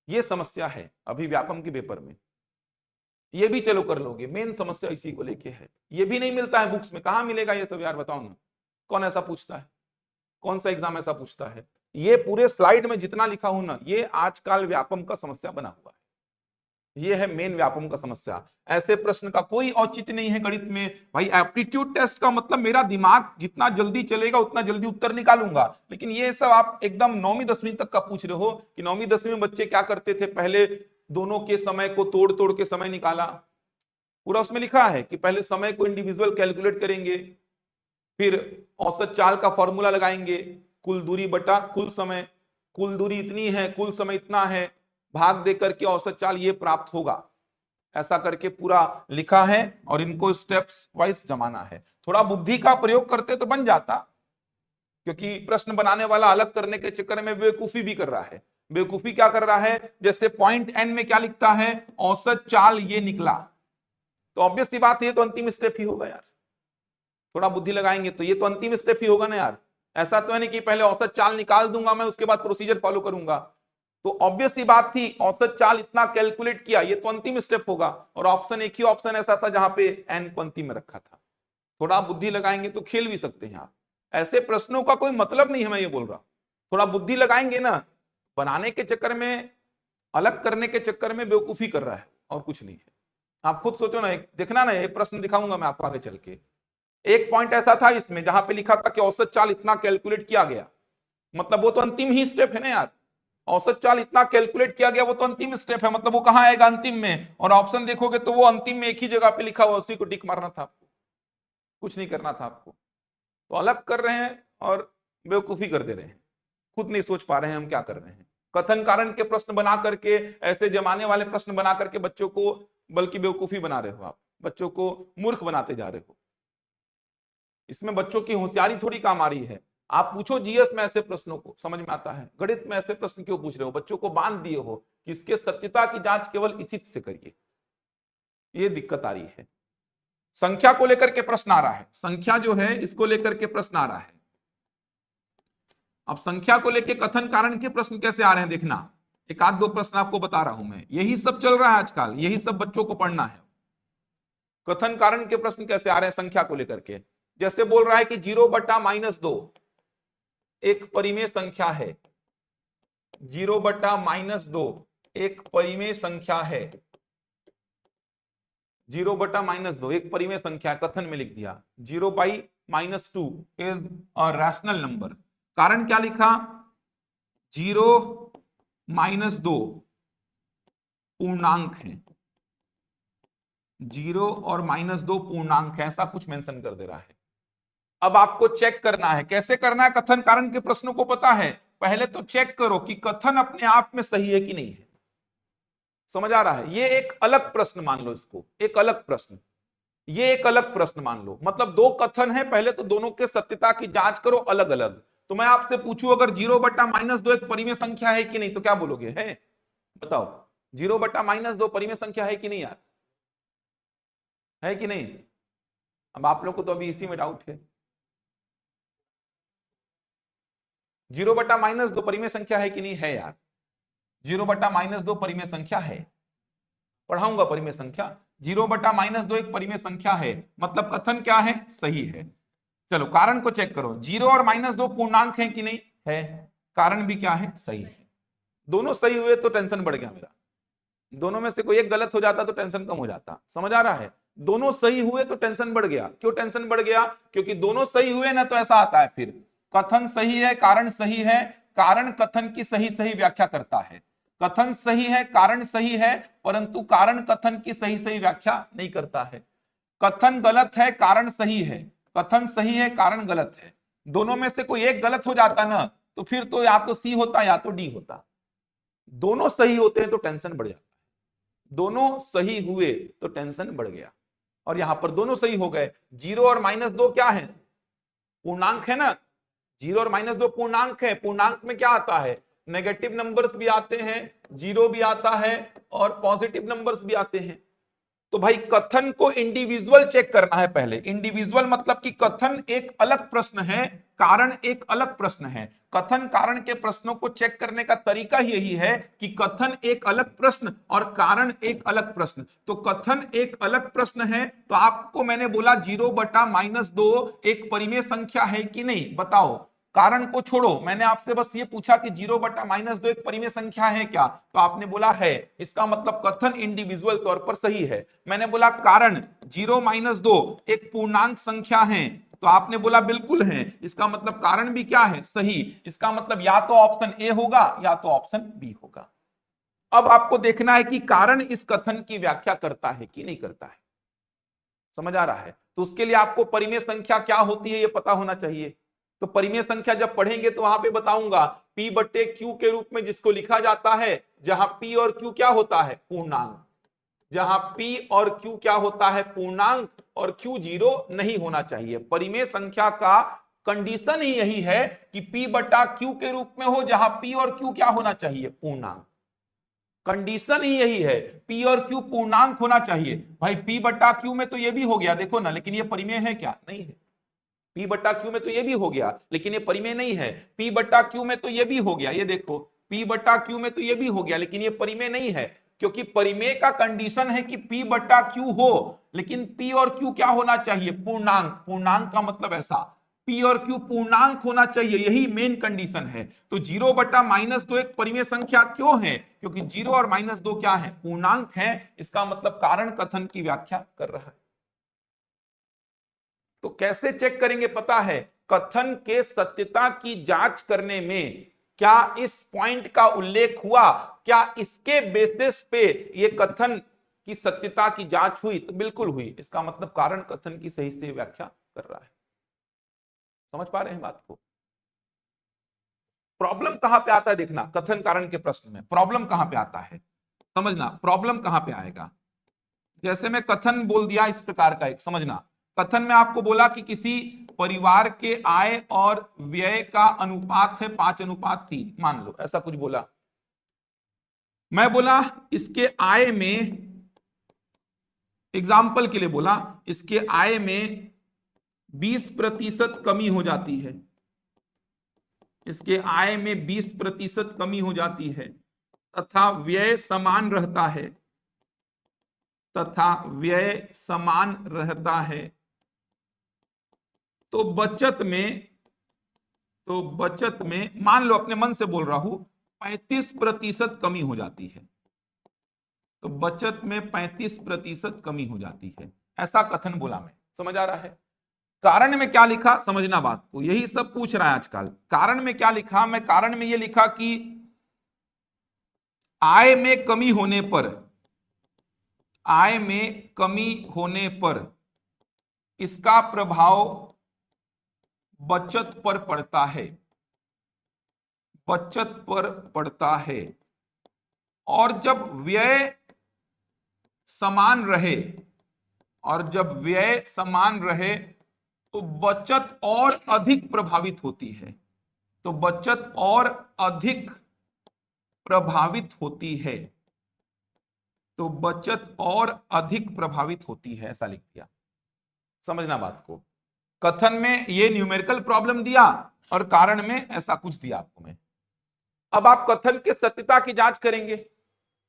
ये समस्या है अभी व्यापम के पेपर में। ये भी चलो कर लोगे, मेन समस्या इसी को लेके है। ये भी नहीं मिलता है बुक्स में, कहां मिलेगा ये सब यार, बताओ ना। कौन ऐसा पूछता है, कौन सा एग्जाम ऐसा पूछता है। ये पूरे स्लाइड में जितना लिखा हूं ना, ये आजकल व्यापम का समस्या बना हुआ है। ये है मेन व्यापम का समस्या। ऐसे प्रश्न का कोई औचित्य नहीं है गणित में भाई। एप्टीट्यूड टेस्ट का मतलब मेरा दिमाग जितना जल्दी चलेगा उतना जल्दी उत्तर निकालूंगा, लेकिन ये सब आप एकदम 9वीं 10वीं तक का पूछ रहे हो कि 9वीं 10वीं में बच्चे क्या करते थे, पहले दोनों के समय को तोड़ तोड़ के समय निकाला। पूरा उसमें लिखा है कि पहले समय को इंडिविजुअल कैलकुलेट करेंगे, फिर औसत चाल का फॉर्मूला लगाएंगे, कुल दूरी बटा कुल समय, कुल दूरी इतनी है कुल समय इतना है, भाग देकर के औसत चाल ये प्राप्त होगा। ऐसा करके पूरा लिखा है और इनको स्टेप्स वाइज जमाना है। थोड़ा बुद्धि का प्रयोग करते तो बन जाता, क्योंकि प्रश्न बनाने वाला अलग करने के चक्कर में बेवकूफी भी कर रहा है। बेवकूफी क्या कर रहा है, जैसे पॉइंट एन में क्या लिखता है, औसत चाल ये निकला, तो ऑब्वियस सी बात है तो अंतिम स्टेप ही होगा यार। थोड़ा बुद्धि लगाएंगे तो ये तो अंतिम स्टेप ही होगा ना यार। ऐसा तो है नहीं कि पहले औसत चाल निकाल दूंगा मैं उसके बाद प्रोसीजर फॉलो करूंगा। तो ऑब्वियस सी बात थी, औसत चाल इतना कैलकुलेट किया, ये तो अंतिम स्टेप होगा। और ऑप्शन एक ही ऑप्शन ऐसा था जहां पे एन को अंतिम में रखा था। थोड़ा बुद्धि लगाएंगे तो खेल भी सकते हैं आप। ऐसे प्रश्नों का कोई मतलब नहीं है, मैं ये बोल रहा हूं। थोड़ा बुद्धि लगाएंगे ना, बनाने के चक्कर में, अलग करने के चक्कर में बेवकूफी कर रहा है और कुछ नहीं है। आप खुद सोचो ना, देखना ना, एक प्रश्न दिखाऊंगा मैं आपको आगे चल के। एक पॉइंट ऐसा था इसमें जहां पे लिखा था कि औसत चाल इतना कैलकुलेट किया गया, मतलब वो तो अंतिम ही स्टेप है ना यार, औसत चाल इतना कैलकुलेट किया गया, वो तो अंतिम स्टेप है, मतलब वो कहां आएगा अंतिम में, और ऑप्शन देखोगे तो वो अंतिम में एक ही जगह पे लिखा हुआ, उसी को टिक मारना था आपको, कुछ नहीं करना था आपको। तो अलग कर रहे हैं और बेवकूफी कर दे रहे हैं, खुद नहीं सोच पा रहे हैं हम क्या कर रहे हैं। कथन कारण के प्रश्न बना करके, ऐसे जमाने वाले प्रश्न बना करके बच्चों को बल्कि बेवकूफी बना रहे हो आप, बच्चों को मूर्ख बनाते जा रहे हो। इसमें बच्चों की होशियारी थोड़ी काम आ रही है। आप पूछो जीएस में ऐसे प्रश्नों को समझ में आता है, गणित में ऐसे प्रश्न क्यों पूछ रहे हो, बच्चों को बांध दिए हो कि इसके सत्यता की जांच केवल इसी से करिए, ये दिक्कत आ रही है। संख्या को लेकर के प्रश्न आ रहा है, संख्या जो है इसको लेकर के प्रश्न आ रहा है। अब संख्या को लेकर कथन कारण के प्रश्न कैसे आ रहे हैं देखना, एक आध दो प्रश्न आपको बता रहा हूं मैं, यही सब चल रहा है आजकल, यही सब बच्चों को पढ़ना है। कथन कारण के प्रश्न कैसे आ रहे हैं संख्या को लेकर के, जैसे बोल रहा है कि 0/-2 एक परिमेय संख्या है, 0/-2 एक परिमेय संख्या है, 0/-2 एक परिमेय संख्या, कथन में लिख दिया 0/-2 इज अ रैशनल नंबर। कारण क्या लिखा, 0-2 पूर्णांक है, 0 और -2 पूर्णांक है, ऐसा कुछ मेंशन कर दे रहा है। अब आपको चेक करना है, कैसे करना है, कथन कारण के प्रश्नों को पता है, पहले तो चेक करो कि कथन अपने आप में सही है कि नहीं है। समझ आ रहा है, ये एक अलग प्रश्न मान लो, इसको एक अलग प्रश्न, ये एक अलग प्रश्न मान लो, मतलब दो कथन है, पहले तो दोनों के सत्यता की जांच करो अलग अलग। तो मैं आपसे पूछूं अगर 0/-2 एक परिमेय संख्या है कि नहीं, तो क्या बोलोगे, है? बताओ, 0/-2 परिमेय संख्या है कि नहीं यार, है कि नहीं? अब आप लोग को तो अभी इसी में डाउट है, 0/-2 परिमेय संख्या है कि नहीं, है यार, 0/-2 परिमेय संख्या है, पढ़ाऊंगा परिमेय संख्या, 0/-2 एक परिमेय संख्या है, मतलब कथन क्या है, सही है। चलो कारण को चेक करो, 0 और -2 पूर्णांक है कि नहीं, है, कारण भी क्या है, सही है। दोनों सही हुए तो टेंशन बढ़ गया मेरा, दोनों में से कोई एक गलत हो जाता तो टेंशन कम हो जाता, समझ आ रहा है? दोनों सही हुए तो टेंशन बढ़ गया, क्यों टेंशन बढ़ गया, क्योंकि दोनों सही हुए ना, तो ऐसा आता है फिर, कथन सही है कारण सही है, कारण कथन की सही सही व्याख्या करता है, कथन सही है कारण सही है, परंतु कारण कथन की सही सही व्याख्या नहीं करता है, कथन गलत है कारण सही है, कथन सही है कारण गलत है, दोनों में से कोई एक गलत हो जाता ना, तो फिर तो या तो सी होता या तो डी होता, दोनों सही होते हैं तो टेंशन बढ़ जाता है, दोनों सही हुए तो टेंशन बढ़ गया, और यहां पर दोनों सही हो गए। 0 और -2 क्या है, पूर्णांक है ना, 0 और -2 पूर्णांक है, पूर्णांक में क्या आता है, नेगेटिव नंबर्स भी आते हैं, 0 भी आता है और पॉजिटिव नंबर्स भी आते हैं। तो भाई कथन को इंडिविजुअल चेक करना है पहले, इंडिविजुअल मतलब कि कथन एक अलग प्रश्न है, कारण एक अलग प्रश्न है, कथन कारण के प्रश्नों को चेक करने का तरीका ही यही है कि कथन एक अलग प्रश्न और कारण एक अलग प्रश्न। तो कथन एक अलग प्रश्न है, तो आपको मैंने बोला 0/-2 एक परिमेय संख्या है कि नहीं, बताओ, कारण को छोड़ो, मैंने आपसे बस ये पूछा कि 0/-2 एक परिमेय संख्या है क्या, तो आपने बोला है, इसका मतलब कथन इंडिविजुअल तौर पर सही है। मैंने बोला कारण 0-2 एक पूर्णांक संख्या है, तो आपने बोला बिल्कुल है, इसका मतलब कारण भी क्या है, सही, इसका मतलब या तो ऑप्शन ए होगा या तो ऑप्शन बी होगा। अब आपको देखना है कि कारण इस कथन की व्याख्या करता है कि नहीं करता है, समझ आ रहा है? तो उसके लिए आपको परिमेय संख्या क्या होती है ये पता होना चाहिए। तो परिमेय संख्या जब पढ़ेंगे तो वहां पे बताऊंगा, P/Q के रूप में जिसको लिखा जाता है, जहां P और Q क्या होता है, पूर्णांक, जहां P और Q क्या होता है, पूर्णांक, और Q 0 नहीं होना चाहिए। परिमेय संख्या का कंडीशन ही यही है कि P/Q के रूप में हो, जहां P और Q क्या होना चाहिए, पूर्णांक, कंडीशन ही यही है, P और Q पूर्णांक होना चाहिए। भाई P/Q में तो ये भी हो गया देखो ना, लेकिन ये परिमेय है क्या, नहीं है। P/Q में तो ये भी हो गया, लेकिन ये परिमेय नहीं है। P/Q में तो ये भी हो गया, ये देखो, P/Q में तो ये भी हो गया, लेकिन ये परिमेय नहीं है, क्योंकि परिमेय का कंडीशन है कि P/Q हो, लेकिन P और Q क्या होना चाहिए, पूर्णांक, पूर्णांक का मतलब ऐसा, P और Q पूर्णांक होना चाहिए, यही मेन कंडीशन है। तो 0/-2 एक परिमेय संख्या क्यों है, क्योंकि 0 और -2 क्या है, पूर्णांक है, इसका मतलब कारण कथन की व्याख्या कर रहा है। तो कैसे चेक करेंगे पता है, कथन के सत्यता की जांच करने में क्या इस पॉइंट का उल्लेख हुआ, क्या इसके बेसिस पे ये कथन की सत्यता की जांच हुई? तो बिल्कुल हुई। इसका मतलब कारण कथन की सही से व्याख्या कर रहा है। समझ पा रहे हैं बात को? प्रॉब्लम कहां पे आता है देखना, कथन कारण के प्रश्न में प्रॉब्लम कहां पे आता है समझना। प्रॉब्लम कहां पे आएगा, जैसे मैं कथन बोल दिया इस प्रकार का एक, समझना। कथन में आपको बोला कि किसी परिवार के आय और व्यय का अनुपात है 5:3, मान लो ऐसा कुछ बोला। मैं बोला इसके आय में, एग्जाम्पल के लिए बोला, इसके आय में 20% कमी हो जाती है, इसके आय में 20% कमी हो जाती है तथा व्यय समान रहता है, तथा व्यय समान रहता है, तो बचत में मान लो, अपने मन से बोल रहा हूं, 35% कमी हो जाती है। तो बचत में 35% कमी हो जाती है, ऐसा कथन बोला मैं। समझ आ रहा है? कारण में क्या लिखा समझना बात को, यही सब पूछ रहा है आजकल। कारण में क्या लिखा, मैं कारण में यह लिखा कि आय में कमी होने पर, आय में कमी होने पर इसका प्रभाव बचत पर पड़ता है, बचत पर पड़ता है। और जब व्यय समान रहे, और जब व्यय समान रहे तो बचत और अधिक प्रभावित होती है, तो बचत और अधिक प्रभावित होती है, तो बचत और अधिक प्रभावित होती है, ऐसा लिख दिया। समझना बात को। कथन में ये न्यूमेरिकल प्रॉब्लम दिया और कारण में ऐसा कुछ दिया आपको मैं। अब आप कथन के सत्यता की जांच करेंगे,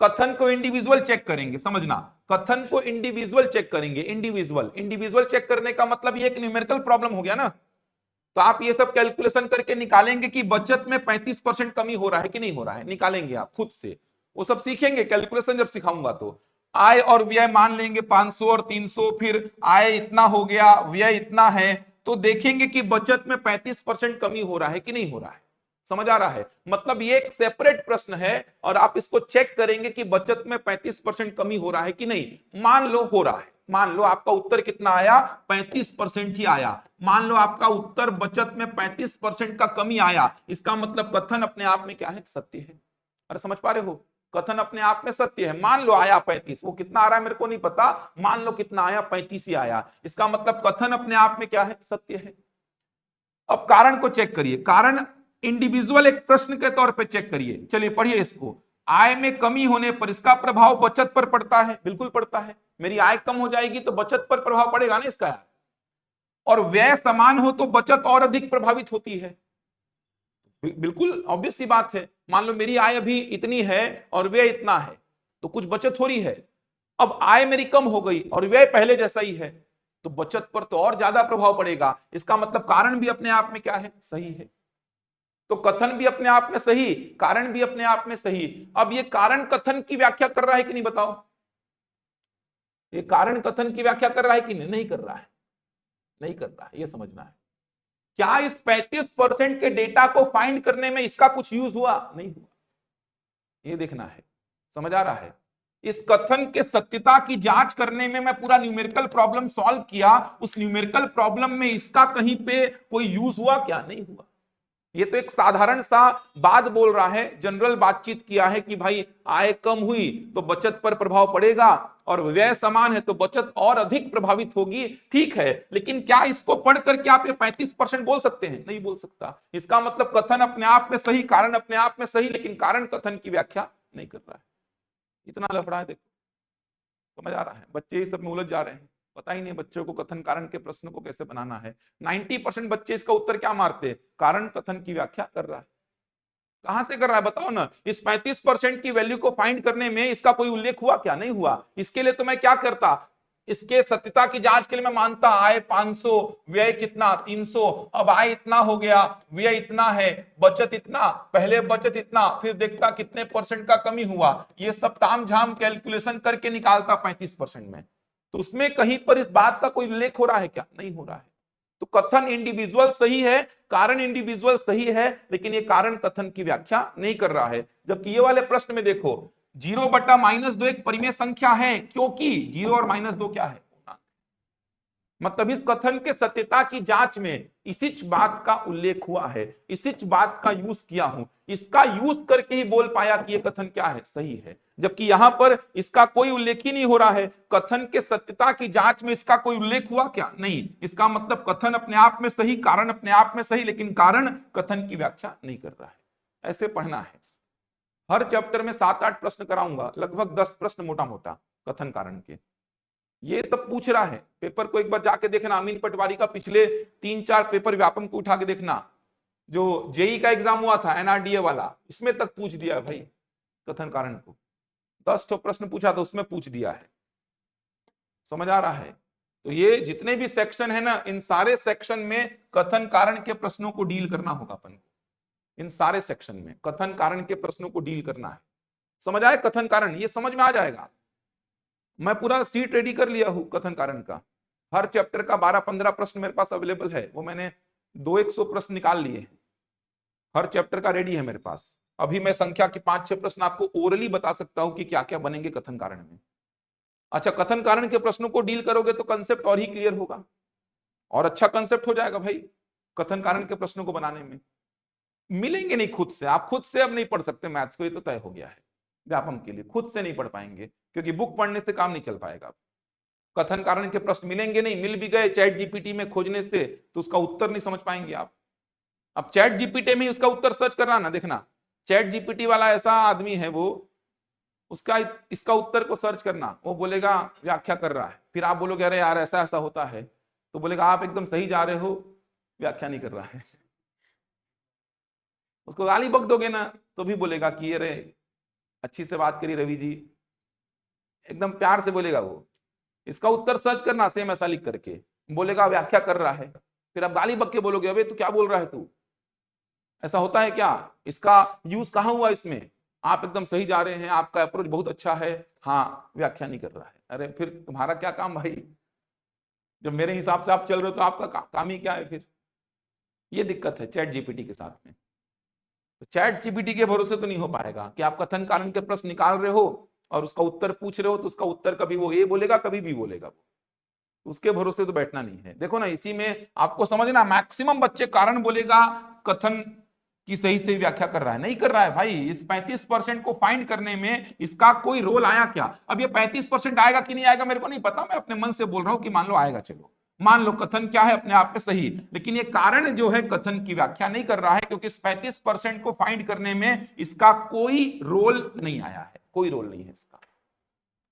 कथन को इंडिविजुअल चेक करेंगे। समझना, कथन को इंडिविजुअल चेक करेंगे। इंडिविजुअल चेक करने का मतलब ये एक न्यूमेरिकल प्रॉब्लम हो गया ना, तो आप ये सब कैलकुलेशन करके निकालेंगे कि बचत में 35% कमी हो रहा है कि नहीं हो रहा है, निकालेंगे आप खुद से। वो सब सीखेंगे कैलकुलेशन जब सिखाऊंगा तो। आय और व्यय मान लेंगे 500 और 300, फिर आय इतना हो गया, व्यय इतना है, तो देखेंगे कि बचत में 35% कमी हो रहा है कि नहीं हो रहा है। समझ आ रहा है? मतलब ये एक सेपरेट प्रश्न है और आप इसको चेक करेंगे कि बचत में 35% कमी हो रहा है कि नहीं। मान लो हो रहा है, मान लो आपका उत्तर कितना आया, 35% ही आया। मान लो आपका उत्तर बचत में 35% का कमी आया, इसका मतलब कथन अपने आप में क्या है, सत्य है। अरे समझ पा रहे हो? कथन अपने आप में सत्य है। मान लो आया 35, वो कितना आ रहा है मेरे को नहीं पता, मान लो कितना आया, 35 ही आया, इसका मतलब कथन अपने आप में क्या है, सत्य है। अब कारण को चेक करिए, कारण इंडिविजुअल एक प्रश्न के तौर पे चेक करिए। चलिए पढ़िए इसको। आय में कमी होने पर इसका प्रभाव बचत पर पड़ता है, बिल्कुल पड़ता है। मेरी आय कम हो जाएगी तो बचत पर प्रभाव पड़ेगा ना इसका। और व्यय समान हो तो बचत और अधिक प्रभावित होती है, बिल्कुल ऑब्वियस सी बात है। मान लो मेरी आय अभी इतनी है और व्यय इतना है, तो कुछ बचत हो रही है। अब आय मेरी कम हो गई और व्यय पहले जैसा ही है, तो बचत पर तो और ज्यादा प्रभाव पड़ेगा। इसका मतलब कारण भी अपने आप में क्या है, सही है। तो कथन भी अपने आप में सही, कारण भी अपने आप में सही। अब ये कारण कथन की व्याख्या कर रहा है कि नहीं बताओ? ये कारण कथन की व्याख्या कर रहा है कि नहीं? नहीं कर रहा है, नहीं कर रहा है, ये समझना है। क्या इस 35% के डेटा को फाइंड करने में इसका कुछ यूज हुआ? नहीं हुआ, ये देखना है। समझ आ रहा है? इस कथन के सत्यता की जांच करने में मैं पूरा न्यूमेरिकल प्रॉब्लम सॉल्व किया, उस न्यूमेरिकल प्रॉब्लम में इसका कहीं पे कोई यूज हुआ क्या? नहीं हुआ। ये तो एक साधारण सा बात बोल रहा है, जनरल बातचीत किया है कि भाई आय कम हुई तो बचत पर प्रभाव पड़ेगा और व्यय समान है तो बचत और अधिक प्रभावित होगी। ठीक है, लेकिन क्या इसको पढ़ करके आप ये 35% बोल सकते हैं? नहीं बोल सकता। इसका मतलब कथन अपने आप में सही, कारण अपने आप में सही, लेकिन कारण कथन की व्याख्या नहीं कर रहा है। इतना लफड़ा है, देखो। समझ आ रहा है? बच्चे इस सब में उलझ जा रहे हैं, पता ही नहीं बच्चों को कथन कारण के प्रश्न को कैसे बनाना है। 90% बच्चे इसका उत्तर क्या मारते हैं, कारण कथन की व्याख्या कर रहा है। कहां से कर रहा है बताओ ना? इस 35% की वैल्यू को फाइंड करने में इसका कोई उल्लेख हुआ क्या? नहीं हुआ। इसके लिए तो मैं क्या करता, इसके सत्यता की जांच के लिए मैं मानता आय 500, व्यय कितना 300, अब आय इतना हो गया, व्यय इतना है, बचत इतना, पहले बचत इतना, फिर देखता कितने परसेंट का कमी हुआ। ये सब ताम झाम कैलकुलेशन करके निकालता 35% में। तो उसमें कहीं पर इस बात का कोई उल्लेख हो रहा है क्या? नहीं हो रहा है। तो कथन इंडिविजुअल सही है, कारण इंडिविजुअल सही है, लेकिन ये कारण कथन की व्याख्या नहीं कर रहा है। जबकि ये वाले प्रश्न में देखो 0/-2 एक परिमेय संख्या है, क्योंकि 0 और -2 क्या है, मतलब इस कथन के सत्यता की जांच में इसी बात का उल्लेख हुआ है, इसी बात का यूज किया हूं, इसका यूज करके ही बोल पाया कि यह कथन क्या है, सही है। जबकि यहां पर इसका कोई उल्लेख ही नहीं हो रहा है, कथन के सत्यता की जांच में इसका कोई उल्लेख हुआ क्या, नहीं। इसका मतलब कथन अपने आप में सही, कारण अपने आप में सही, लेकिन कारण कथन की व्याख्या नहीं कर रहा है। ऐसे पढ़ना है। हर चैप्टर में 7-8 प्रश्न कराऊंगा, लगभग 10 प्रश्न मोटा मोटा कथन कारण के, ये सब पूछ रहा है। पेपर को एक बार जाके देखना, अमीन पटवारी का पिछले 3-4 पेपर व्यापम को उठा के देखना, जो जेई का एग्जाम हुआ था एनआरडीए वाला, इसमें तक पूछ दिया भाई कथन कारण को, 10 तो प्रश्न पूछा था, उसमें पूछ दिया है। समझ आ रहा है? तो ये जितने भी सेक्शन है ना, इन सारे सेक्शन में कथन कारण के प्रश्नों को डील करना होगा अपन को। इन सारे सेक्शन में कथन कारण के प्रश्नों को डील करना है। समझ आए? कथन कारण ये समझ में आ जाएगा। मैं पूरा सीट रेडी कर लिया हूं कथन कारण का, हर चैप्टर का 12-15 प्रश्न मेरे पास अवेलेबल है, वो मैंने 200 प्रश्न निकाल लिए हैं, हर चैप्टर का रेडी है मेरे पास। अभी मैं संख्या के 5-6 प्रश्न आपको ओरली बता सकता हूं कि क्या क्या बनेंगे कथन कारण में। अच्छा, कथन कारण के प्रश्नों को डील करोगे तो कंसेप्ट और ही क्लियर होगा, और अच्छा कंसेप्ट हो जाएगा भाई। कथन कारण के प्रश्नों को बनाने में मिलेंगे नहीं खुद से, आप खुद से अब नहीं पढ़ सकते मैथ्स को, ये तो तय हो गया है। व्यापम के लिए खुद से नहीं पढ़ पाएंगे, क्योंकि बुक पढ़ने से काम नहीं चल पाएगा। कथन कारण के प्रश्न मिलेंगे नहीं, मिल भी गए चैट जीपीटी में खोजने से तो उसका उत्तर नहीं समझ पाएंगे आप। अब चैट जीपीटी में उसका उत्तर सर्च करना ना, देखना चैट जीपीटी वाला ऐसा आदमी है, वो उसका इसका उत्तर को सर्च करना, वो बोलेगा व्याख्या कर रहा है, फिर आप बोलोगे अरे यार ऐसा ऐसा होता है, तो बोलेगा आप एकदम सही जा रहे हो, व्याख्या नहीं कर रहा है। उसको गाली बक दोगे ना तो भी बोलेगा कि अरे अच्छी से बात करी रवि जी, एकदम प्यार से बोलेगा वो। इसका उत्तर सर्च करना सेम ऐसा लिख करके, बोलेगा व्याख्या कर रहा है, फिर आप गाली बक के बोलोगे अबे तू क्या बोल रहा है तू, ऐसा होता है क्या, इसका यूज कहां हुआ इसमें, आप एकदम सही जा रहे हैं, आपका अप्रोच बहुत अच्छा है, हाँ व्याख्या नहीं कर रहा है। अरे फिर तुम्हारा क्या काम भाई, जब मेरे हिसाब से आप चल रहे हो तो आपका काम ही क्या है फिर। ये दिक्कत है चैट जीपीटी के साथ में। तो चैट जीपीटी के भरोसे तो नहीं हो पाएगा कि आप कथन कारण के प्रश्न निकाल रहे हो और उसका उत्तर पूछ रहे हो, तो उसका उत्तर कभी वो ए बोलेगा कभी भी बोलेगा, वो उसके भरोसे तो बैठना नहीं है। देखो ना, इसी में आपको समझना, मैक्सिमम बच्चे कारण बोलेगा, कथन की सही सही व्याख्या कर रहा है, नहीं कर रहा है भाई। इस 35% को फाइंड करने में इसका कोई रोल आया क्या? अब ये 35% आएगा कि नहीं आएगा मेरे को नहीं पता, मैं अपने मन से बोल रहा हूं कि मान लो आएगा, चलो मान लो कथन क्या है अपने आप में सही, लेकिन ये कारण जो है कथन की व्याख्या नहीं कर रहा है, क्योंकि इस 35% को फाइंड करने में इसका कोई रोल नहीं आया है, कोई रोल नहीं है इसका।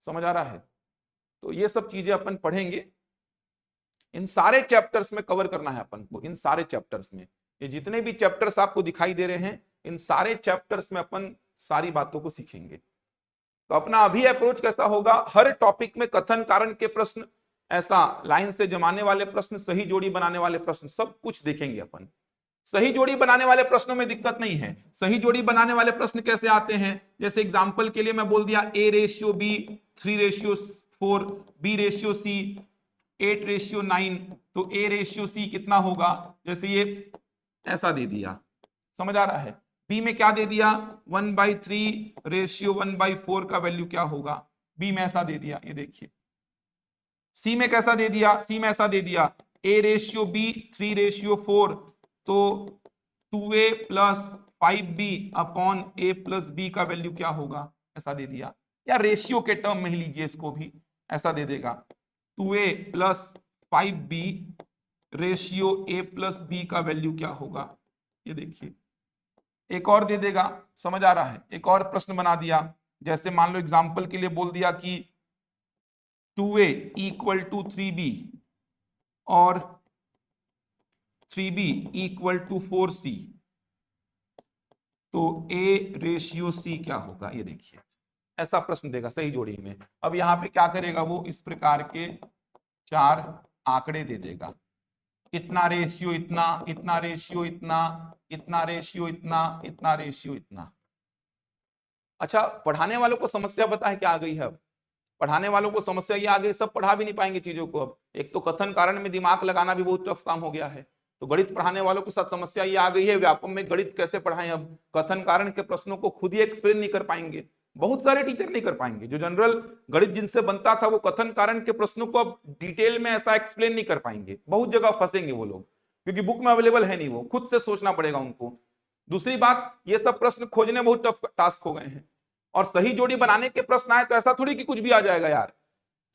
समझ आ रहा है? तो ये सब चीजें अपन पढ़ेंगे, इन सारे चैप्टर्स में कवर करना है अपन को। इन सारे चैप्टर्स में, ये जितने भी चैप्टर्स आपको दिखाई दे रहे हैं, इन सारे चैप्टर्स में अपन सारी बातों को सीखेंगे। तो अपना अभी अप्रोच कैसा होगा, हर टॉपिक में कथन कारण के प्रश्न, ऐसा लाइन से जमाने वाले प्रश्न, सही जोड़ी बनाने वाले प्रश्न, सब कुछ देखेंगे अपन। सही जोड़ी बनाने वाले प्रश्नों में दिक्कत नहीं है। सही जोड़ी बनाने वाले प्रश्न कैसे आते हैं, जैसे एग्जांपल के लिए मैं बोल दिया A/B 3/4, B/C 8/9, तो A/C कितना होगा, जैसे ये ऐसा दे दिया, समझ आ रहा है। बी में क्या दे दिया, 1/3/1/4 का वैल्यू क्या होगा, बी में ऐसा दे दिया, ये देखिए। सी में कैसा दे दिया, सी में ऐसा दे दिया, A/B 3/4, तो 2A + 5B अपॉन A+B का वैल्यू क्या होगा, ऐसा दे दिया। या रेशियो के टर्म में ही लीजिए इसको भी, ऐसा दे देगा 2A + 5B रेशियो A+B का वैल्यू क्या होगा, ये देखिए। एक और दे देगा, समझ आ रहा है, एक और प्रश्न बना दिया, जैसे मान लो एग्जांपल के लिए बोल दिया कि 2A = 3B और 3B = 4C, तो A/C क्या होगा, ये देखिए। ऐसा प्रश्न देगा सही जोड़ी में। अब यहाँ पे क्या करेगा वो, इस प्रकार के 4 आंकड़े दे देगा, इतना रेशियो इतना, इतना रेशियो इतना, इतना रेशियो इतना, इतना रेशियो इतना। अच्छा, पढ़ाने वालों को समस्या पता है क्या आ गई है अब, पढ़ाने वालों को समस्या ये आगे सब पढ़ा भी नहीं पाएंगे चीजों को। अब एक तो कथन कारण में दिमाग लगाना भी बहुत टफ काम हो गया है, तो गणित पढ़ाने वालों के साथ समस्या ये आ गई है, व्यापम में गणित कैसे पढ़ाएं। अब कथन कारण के प्रश्नों को खुद ही एक्सप्लेन नहीं कर पाएंगे, बहुत सारे टीचर नहीं कर पाएंगे। जो जनरल गणित जिनसे बनता था वो कथन कारण के प्रश्नों को अब डिटेल में ऐसा एक्सप्लेन नहीं कर पाएंगे, बहुत जगह फंसेंगे वो लोग, क्योंकि बुक में अवेलेबल है नहीं, वो खुद से सोचना पड़ेगा उनको। दूसरी बात, ये सब प्रश्न खोजने बहुत टफ टास्क हो गए हैं, और सही जोड़ी बनाने के प्रश्न आए तो ऐसा थोड़ी कि कुछ भी आ जाएगा यार,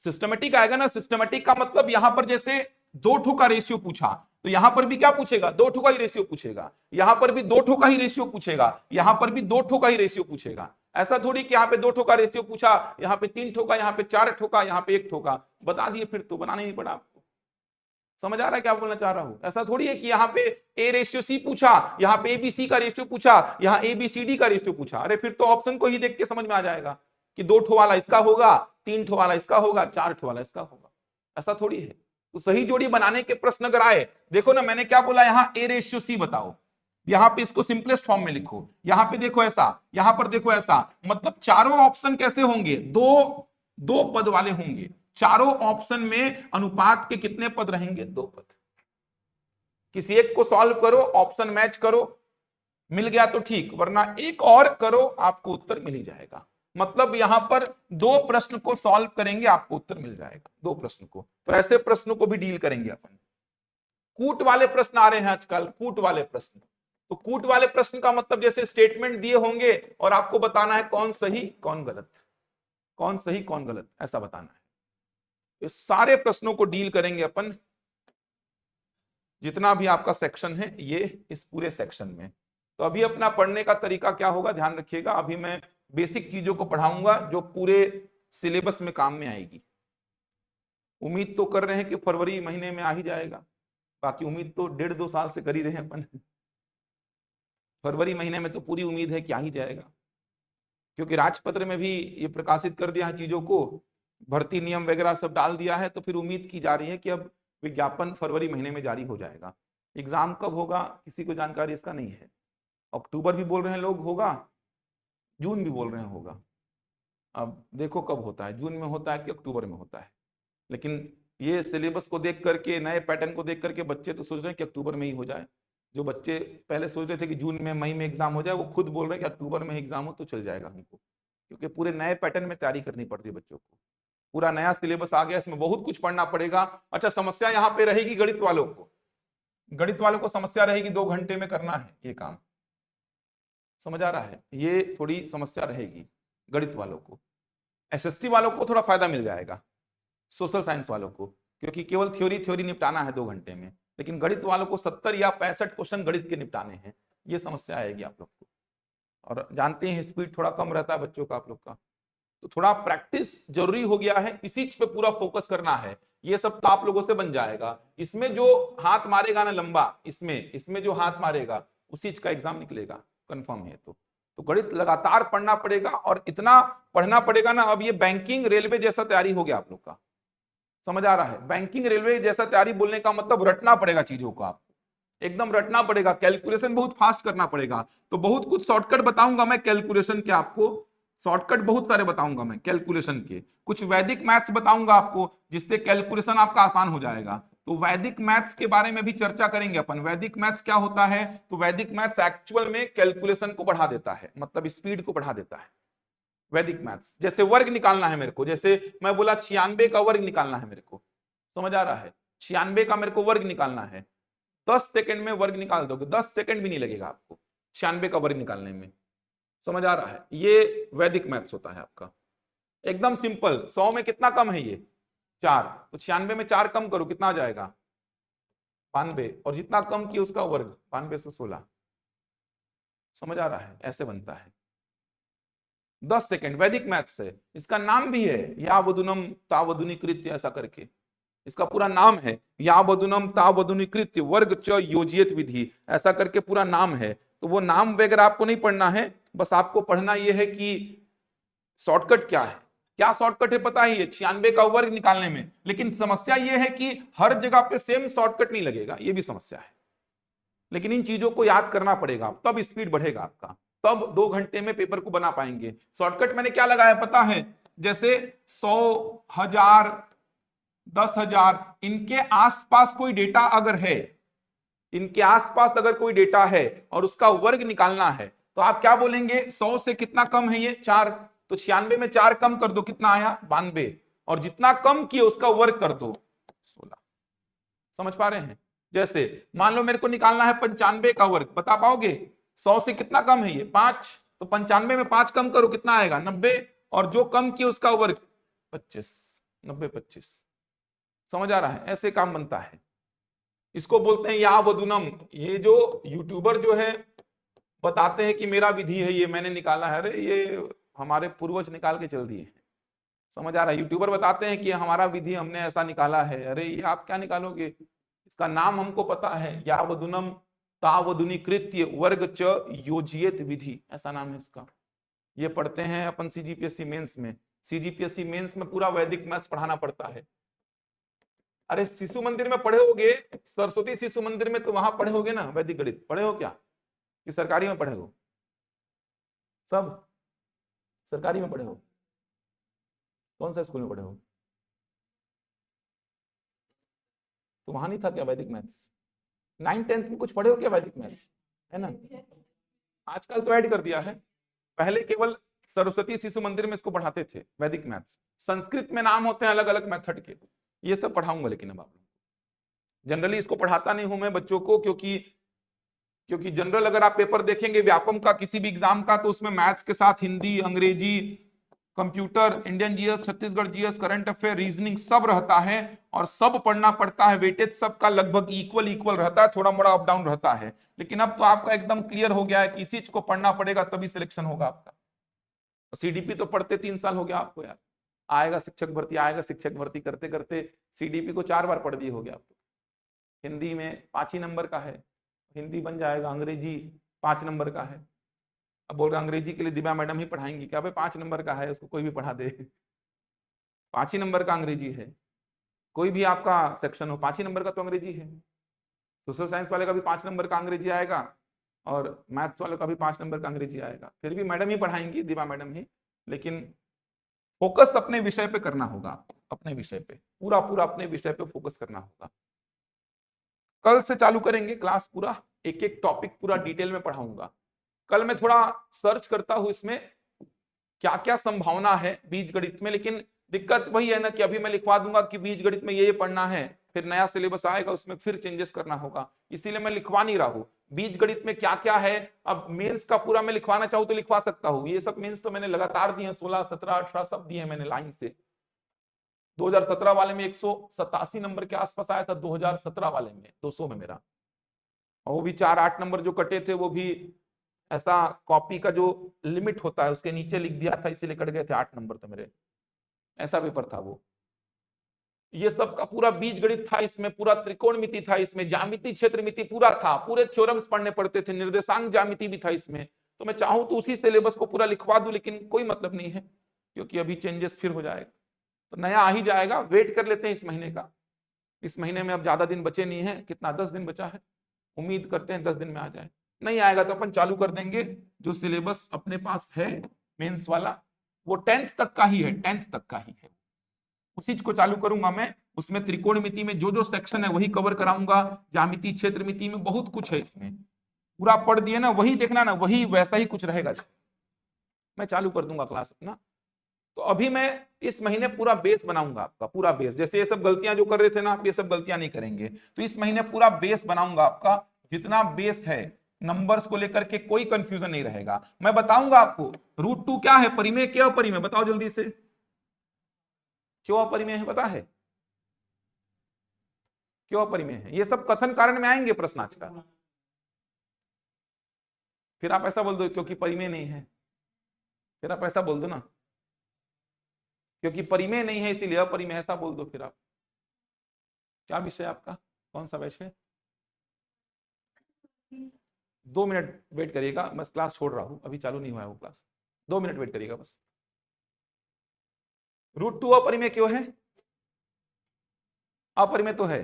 सिस्टमेटिक आएगा ना। सिस्टमेटिक का मतलब यहां पर जैसे दो ठो का रेशियो पूछा तो यहां पर भी क्या पूछेगा, दो ठो का ही रेशियो पूछेगा, यहां पर भी दो ठो का ही रेशियो पूछेगा, यहां पर भी दो ठो का ही रेशियो पूछेगा। ऐसा थोड़ी कि यहाँ पे दो ठो का रेशियो पूछा, यहाँ पे तीन ठो का, यहाँ पे चार ठो का, यहाँ पे एक ठो का, बता दिए फिर तो बनाने नहीं पड़ा आपको। समझ आ रहा है क्या बोलना चाह रहा हूं? ऐसा थोड़ी है कि यहाँ पे ए रेशियो सी पूछा, यहाँ पे एबीसी का रेशियो पूछा, यहाँ एबीसीडी का रेशियो पूछा, अरे फिर तो ऑप्शन को ही देख के समझ में आ जाएगा कि दो ठो वाला इसका होगा, तीन ठो वाला इसका होगा, चार ठो वाला इसका होगा। ऐसा थोड़ी है। तो सही जोड़ी बनाने के प्रश्न अगर आए, देखो ना मैंने क्या बोला, यहाँ ए रेशियो सी बताओ, यहाँ पे इसको सिंपलेस्ट फॉर्म में लिखो, यहाँ पे देखो ऐसा, यहाँ पर देखो ऐसा, मतलब चारों ऑप्शन कैसे होंगे, दो दो पद वाले होंगे। चारों ऑप्शन में अनुपात के कितने पद रहेंगे, दो पद। किसी एक को सॉल्व करो, ऑप्शन मैच करो, मिल गया तो ठीक, वरना एक और करो आपको उत्तर मिल ही जाएगा। मतलब यहां पर दो प्रश्न को सॉल्व करेंगे आपको उत्तर मिल जाएगा, दो प्रश्न को। तो ऐसे प्रश्नों को भी डील करेंगे अपन। कूट वाले प्रश्न आ रहे हैं आजकल, कूट वाले प्रश्न। तो कूट वाले प्रश्न का मतलब जैसे स्टेटमेंट दिए होंगे और आपको बताना है कौन सही कौन गलत, कौन सही कौन गलत, ऐसा बताना है। इस सारे प्रश्नों को डील करेंगे अपन, जितना भी आपका सेक्शन है ये, इस पूरे सेक्शन में। तो अभी अपना पढ़ने का तरीका क्या होगा, ध्यान रखिएगा। अभी मैं बेसिक चीजों को पढ़ाऊंगा जो पूरे सिलेबस में काम में आएगी। उम्मीद तो कर रहे हैं कि फरवरी महीने में आ ही जाएगा, बाकी उम्मीद तो 1.5-2 साल से कर ही रहे हैं अपन। फरवरी महीने में तो पूरी उम्मीद है कि आ ही जाएगा, क्योंकि राजपत्र में भी ये प्रकाशित कर दिया है चीजों को, भर्ती नियम वगैरह सब डाल दिया है। तो फिर उम्मीद की जा रही है कि अब विज्ञापन फरवरी महीने में जारी हो जाएगा। एग्जाम कब होगा किसी को जानकारी इसका नहीं है। अक्टूबर भी बोल रहे हैं लोग होगा, जून भी बोल रहे हैं होगा। अब देखो कब होता है, जून में होता है कि अक्टूबर में होता है। लेकिन ये सिलेबस को देख करके, नए पैटर्न को देख करके बच्चे तो सोच रहे हैं कि अक्टूबर में ही हो जाए। जो बच्चे पहले सोच रहे थे कि जून में मई में एग्जाम हो जाए, वो खुद बोल रहे हैं कि अक्टूबर में एग्जाम हो तो चल जाएगा हमको, क्योंकि पूरे नए पैटर्न में तैयारी करनी पड़ती है बच्चों को। पूरा नया सिलेबस आ गया, इसमें बहुत कुछ पढ़ना पड़ेगा। अच्छा, समस्या यहाँ पे रहेगी गणित वालों को, गणित वालों को समस्या रहेगी 2 घंटे में करना है ये काम। समझ आ रहा है? ये थोड़ी समस्या रहेगी गणित वालों को। एसएसटी वालों को थोड़ा फायदा मिल जाएगा, सोशल साइंस वालों को, क्योंकि केवल थ्योरी निपटाना है 2 घंटे में। लेकिन गणित वालों को 70 या 65 क्वेश्चन गणित के निपटाने हैं, ये समस्या आएगी आप लोग को। और जानते हैं स्पीड थोड़ा कम रहता है बच्चों का आप लोग का, तो थोड़ा प्रैक्टिस जरूरी हो गया है, इसी पे पूरा फोकस करना है। ये सब तो आप लोगों से बन जाएगा। इसमें जो हाथ मारेगा ना लंबा, इसमें जो हाथ मारेगा उसी चीज का एग्जाम निकलेगा, कंफर्म है। तो गणित लगातार पढ़ना पड़ेगा, और इतना पढ़ना पड़ेगा ना, अब ये बैंकिंग रेलवे जैसा तैयारी हो गया आप लोग का। समझ आ रहा है? बैंकिंग रेलवे जैसा तैयारी बोलने का मतलब रटना पड़ेगा चीजों को, आपको एकदम रटना पड़ेगा, कैलकुलेशन बहुत फास्ट करना पड़ेगा। तो बहुत कुछ शॉर्टकट बताऊंगा मैं कैलकुलेशन के, आपको शॉर्टकट बहुत सारे बताऊंगा मैं कैलकुलेशन के। कुछ वैदिक मैथ्स बताऊंगा आपको, जिससे कैलकुलेशन आपका आसान हो जाएगा। तो वैदिक मैथ्स के बारे में भी चर्चा करेंगे अपन। वैदिक मैथ्स क्या होता है? तो वैदिक मैथ्स एक्चुअल में कैलकुलेशन को बढ़ा देता है, मतलब स्पीड को बढ़ा देता है। वैदिक मैथ्स जैसे वर्ग निकालना है मेरे को, जैसे मैं बोला 96 का वर्ग निकालना है मेरे को, समझ आ रहा है? 96 का मेरे को वर्ग निकालना है, 10 सेकंड में वर्ग निकाल दोगे, 10 सेकंड भी नहीं लगेगा आपको 96 का वर्ग निकालने में। समझ आ रहा है? ये वैदिक मैथ्स होता है आपका, एकदम सिंपल। 100 में कितना कम है? ये 4, तो 96 में 4 कम करो, कितना आ जाएगा? 92, और जितना कम किया उसका वर्ग, 92 से 16। समझ आ रहा है? ऐसे बनता है 10 सेकंड, वैदिक मैथ्स है। इसका नाम भी है यावदुनम तावदुनिकृत्य, ऐसा करके इसका पूरा नाम है, यावदुनम तावदुनिकृत्य वर्ग च योजित विधि, ऐसा करके पूरा नाम है। तो वो नाम वगैरह आपको नहीं पढ़ना है, बस आपको पढ़ना यह है कि शॉर्टकट क्या है। क्या शॉर्टकट है पता ही है? 96 का वर्ग निकालने में। लेकिन समस्या यह है कि हर जगह पे सेम शॉर्टकट नहीं लगेगा, ये भी समस्या है। लेकिन इन चीजों को याद करना पड़ेगा, तब स्पीड बढ़ेगा आपका, तब 2 घंटे में पेपर को बना पाएंगे। शॉर्टकट मैंने क्या लगाया पता है? जैसे 100, 1000, 10,000, इनके आसपास कोई डेटा अगर है, इनके आसपास अगर कोई डेटा है और उसका वर्ग निकालना है, तो आप क्या बोलेंगे? 100 से कितना कम है ये? 4। तो 96 में 4 कम कर दो, कितना आया? 92। और जितना कम किए उसका वर्ग कर दो, 16। समझ पा रहे हैं? जैसे मान लो मेरे को निकालना है 95 का वर्ग, बता पाओगे? 100 से कितना कम है ये? 5। तो 95 में 5 कम करो, कितना आएगा? 90। और जो कम किए उसका वर्ग 25। 90, 25। समझ आ रहा है? ऐसे काम बनता है। इसको बोलते हैं यावदुनम। ये जो यूट्यूबर जो है बताते हैं कि मेरा विधि है, ये मैंने निकाला है, अरे ये हमारे पूर्वज निकाल के चल दिए हैं। समझ आ रहा है? यूट्यूबर बताते हैं कि हमारा विधि हमने ऐसा निकाला है, अरे ये आप क्या निकालोगे? इसका नाम हमको पता है, यावदुनम तावदुनीकृत्य वर्ग च योजियत विधि, ऐसा नाम है इसका। ये पढ़ते हैं अपन सीजीपीएससी मेंस में। सीजीपीएससी मेंस में पूरा वैदिक मैथ्स पढ़ाना पड़ता है। अरे शिशु मंदिर में पढ़े होगे, सरस्वती शिशु मंदिर में, तो वहां पढ़े होगे ना वैदिक गणित? पढ़े हो क्या? कि सरकारी में पढ़े हो? सब सरकारी में पढ़े हो? कौन सा स्कूल में पढ़े हो? तो वहां नहीं था क्या वैदिक मैथ्स? 9th 10th में कुछ पढ़े हो क्या वैदिक मैथ्स? है ना? आजकल तो ऐड कर दिया है। पहले केवल सरस्वती शिशु मंदिर में इसको पढ़ाते थे वैदिक मैथ्स। संस्कृत में नाम होते हैं अलग अलग मेथड के, ये सब पढ़ाऊंगा। लेकिन अब आप जनरली इसको पढ़ाता नहीं हूं मैं बच्चों को, क्योंकि जनरल अगर आप पेपर देखेंगे व्यापम का किसी भी एग्जाम का, तो उसमें मैथ्स के साथ हिंदी, अंग्रेजी, computer, Indian GS, Chhattisgarh GS, current affair, reasoning सब रहता है और सब पढ़ना पड़ता है। वेटेज सबका लगभग इक्वल इक्वल रहता है, थोड़ा मोड़ा अप डाउन रहता है। लेकिन अब तो आपका एकदम क्लियर हो गया है कि इसी चीज को पढ़ना पड़ेगा तभी सिलेक्शन होगा आपका। सीडीपी तो पढ़ते 3 साल हो गया आपको यार। आएगा शिक्षक भर्ती, आएगा शिक्षक भर्ती करते करते सीडीपी को 4 बार पढ़ दिए हो गया आपको। हिंदी में 5 ही नंबर का है, हिंदी बन जाएगा। अंग्रेजी 5 नंबर का है। अब बोल रहे अंग्रेजी के लिए दिव्या मैडम ही पढ़ाएंगी क्या? भाई 5 नंबर का है, उसको कोई भी पढ़ा दे। 5 ही नंबर का अंग्रेजी है। कोई भी आपका सेक्शन हो, 5 ही नंबर का तो अंग्रेजी है। सोशल साइंस वाले का भी 5 नंबर का अंग्रेजी आएगा और मैथ्स वाले का भी 5 नंबर का अंग्रेजी आएगा। फिर भी मैडम ही पढ़ाएंगी, दिव्या मैडम ही। लेकिन फोकस अपने विषय पे करना होगा, अपने विषय पे पूरा पूरा अपने विषय पे फोकस करना होगा। कल से चालू करेंगे क्लास, पूरा एक एक टॉपिक पूरा डिटेल में पढ़ाऊंगा। कल मैं थोड़ा सर्च करता हूं इसमें क्या क्या संभावना है बीज गणित में। लेकिन दिक्कत वही है ना कि अभी मैं लिखवा दूंगा कि बीज गणित में ये पढ़ना है, फिर नया सिलेबस आएगा उसमें फिर चेंजेस करना होगा, इसीलिए मैं लिखवा नहीं रहा हूं बीज गणित में क्या क्या है। अब मेंस का पूरा मैं लिखवाना चाहूँ तो लिखवा सकता हूँ। ये सब मेंस तो मैंने लगातार दिए हैं, 16, 17, 18 सब दिए हैं मैंने लाइन से। 2017 वाले में 187 नंबर के आसपास आया था, 2017 वाले में 200 में मेरा। और वो भी 4-8 नंबर जो कटे थे वो भी ऐसा कॉपी का जो लिमिट होता है उसके नीचे लिख दिया था, इसीलिए कट गए थे 8 नंबर तो मेरे। ऐसा पेपर था वो। ये सब का पूरा बीज गणित था इसमें, पूरा त्रिकोणमिति था इसमें, ज्यामिति क्षेत्रमिति पूरा था, पूरे थ्योरम्स पढ़ने पड़ते थे, निर्देशांक ज्यामिति भी था इसमें। तो मैं चाहूं तो उसी सिलेबस को पूरा लिखवा दूं, लेकिन कोई मतलब नहीं है क्योंकि अभी चेंजेस फिर हो जाएगा। तो नया आ ही जाएगा, वेट कर लेते हैं इस महीने का। इस महीने में अब ज्यादा दिन बचे नहीं है, कितना 10 दिन बचा है, उम्मीद करते हैं 10 दिन में आ जाए। नहीं आएगा तो अपन चालू कर देंगे जो सिलेबस अपने पास है मेंस वाला, वो 10th तक का ही है, 10th तक का ही है, उसी को चालू करूंगा मैं। उसमें त्रिकोणमिति में जो जो सेक्शन है वही कवर कराऊंगा, ज्यामिति क्षेत्रमिति में बहुत कुछ है इसमें, पूरा पढ़ दिए ना, वही देखना ना, वही वैसा ही कुछ रहेगा। मैं चालू कर दूंगा क्लास अपना। तो अभी मैं इस महीने पूरा बेस बनाऊंगा आपका, पूरा बेस। जैसे ये सब गलतियां जो कर रहे थे ना आप, ये सब गलतियां नहीं करेंगे। तो इस महीने पूरा बेस बनाऊंगा आपका, जितना बेस है नंबर्स को लेकर के कोई कंफ्यूजन नहीं रहेगा। मैं बताऊंगा आपको √2 क्या है, परिमेय क्या अपरिमेय, बताओ जल्दी से। क्यों अपरिमेय है पता है? क्यों अपरिमेय है? ये सब कथन कारण में आएंगे प्रश्न आज का। फिर आप ऐसा बोल दो क्योंकि परिमेय नहीं है, फिर आप ऐसा बोल दो ना, क्योंकि परिमेय नहीं है इसीलिए अपरिमेय, ऐसा बोल दो फिर आप। क्या विषय आपका, कौन सा विषय? 2 मिनट वेट करिएगा, बस क्लास छोड़ रहा हूं, अभी चालू नहीं हुआ है वो क्लास। 2 मिनट वेट करिएगा बस। √2 अपरिमेय क्यों है? अपरिमेय तो है,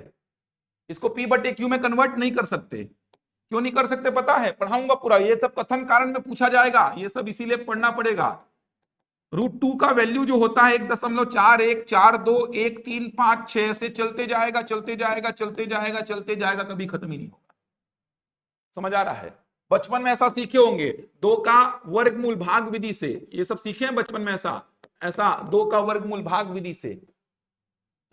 इसको P/Q में कन्वर्ट नहीं कर सकते। क्यों नहीं कर सकते पता है? पढ़ाऊंगा पूरा, ये सब कथन कारण में पूछा जाएगा, ये सब इसीलिए पढ़ना पड़ेगा। √2 का वैल्यू जो होता है 1.41, 4, 2, 1, 3, 5, 6 ऐसे चलते जाएगा चलते जाएगा चलते जाएगा चलते जाएगा, कभी खत्म ही नहीं होगा। समझ आ रहा है? बचपन में ऐसा सीखे होंगे, 2 का वर्गमूल भाग विधि से, ये सब सीखे हैं बचपन में, ऐसा ऐसा 2 का वर्गमूल भाग विधि से।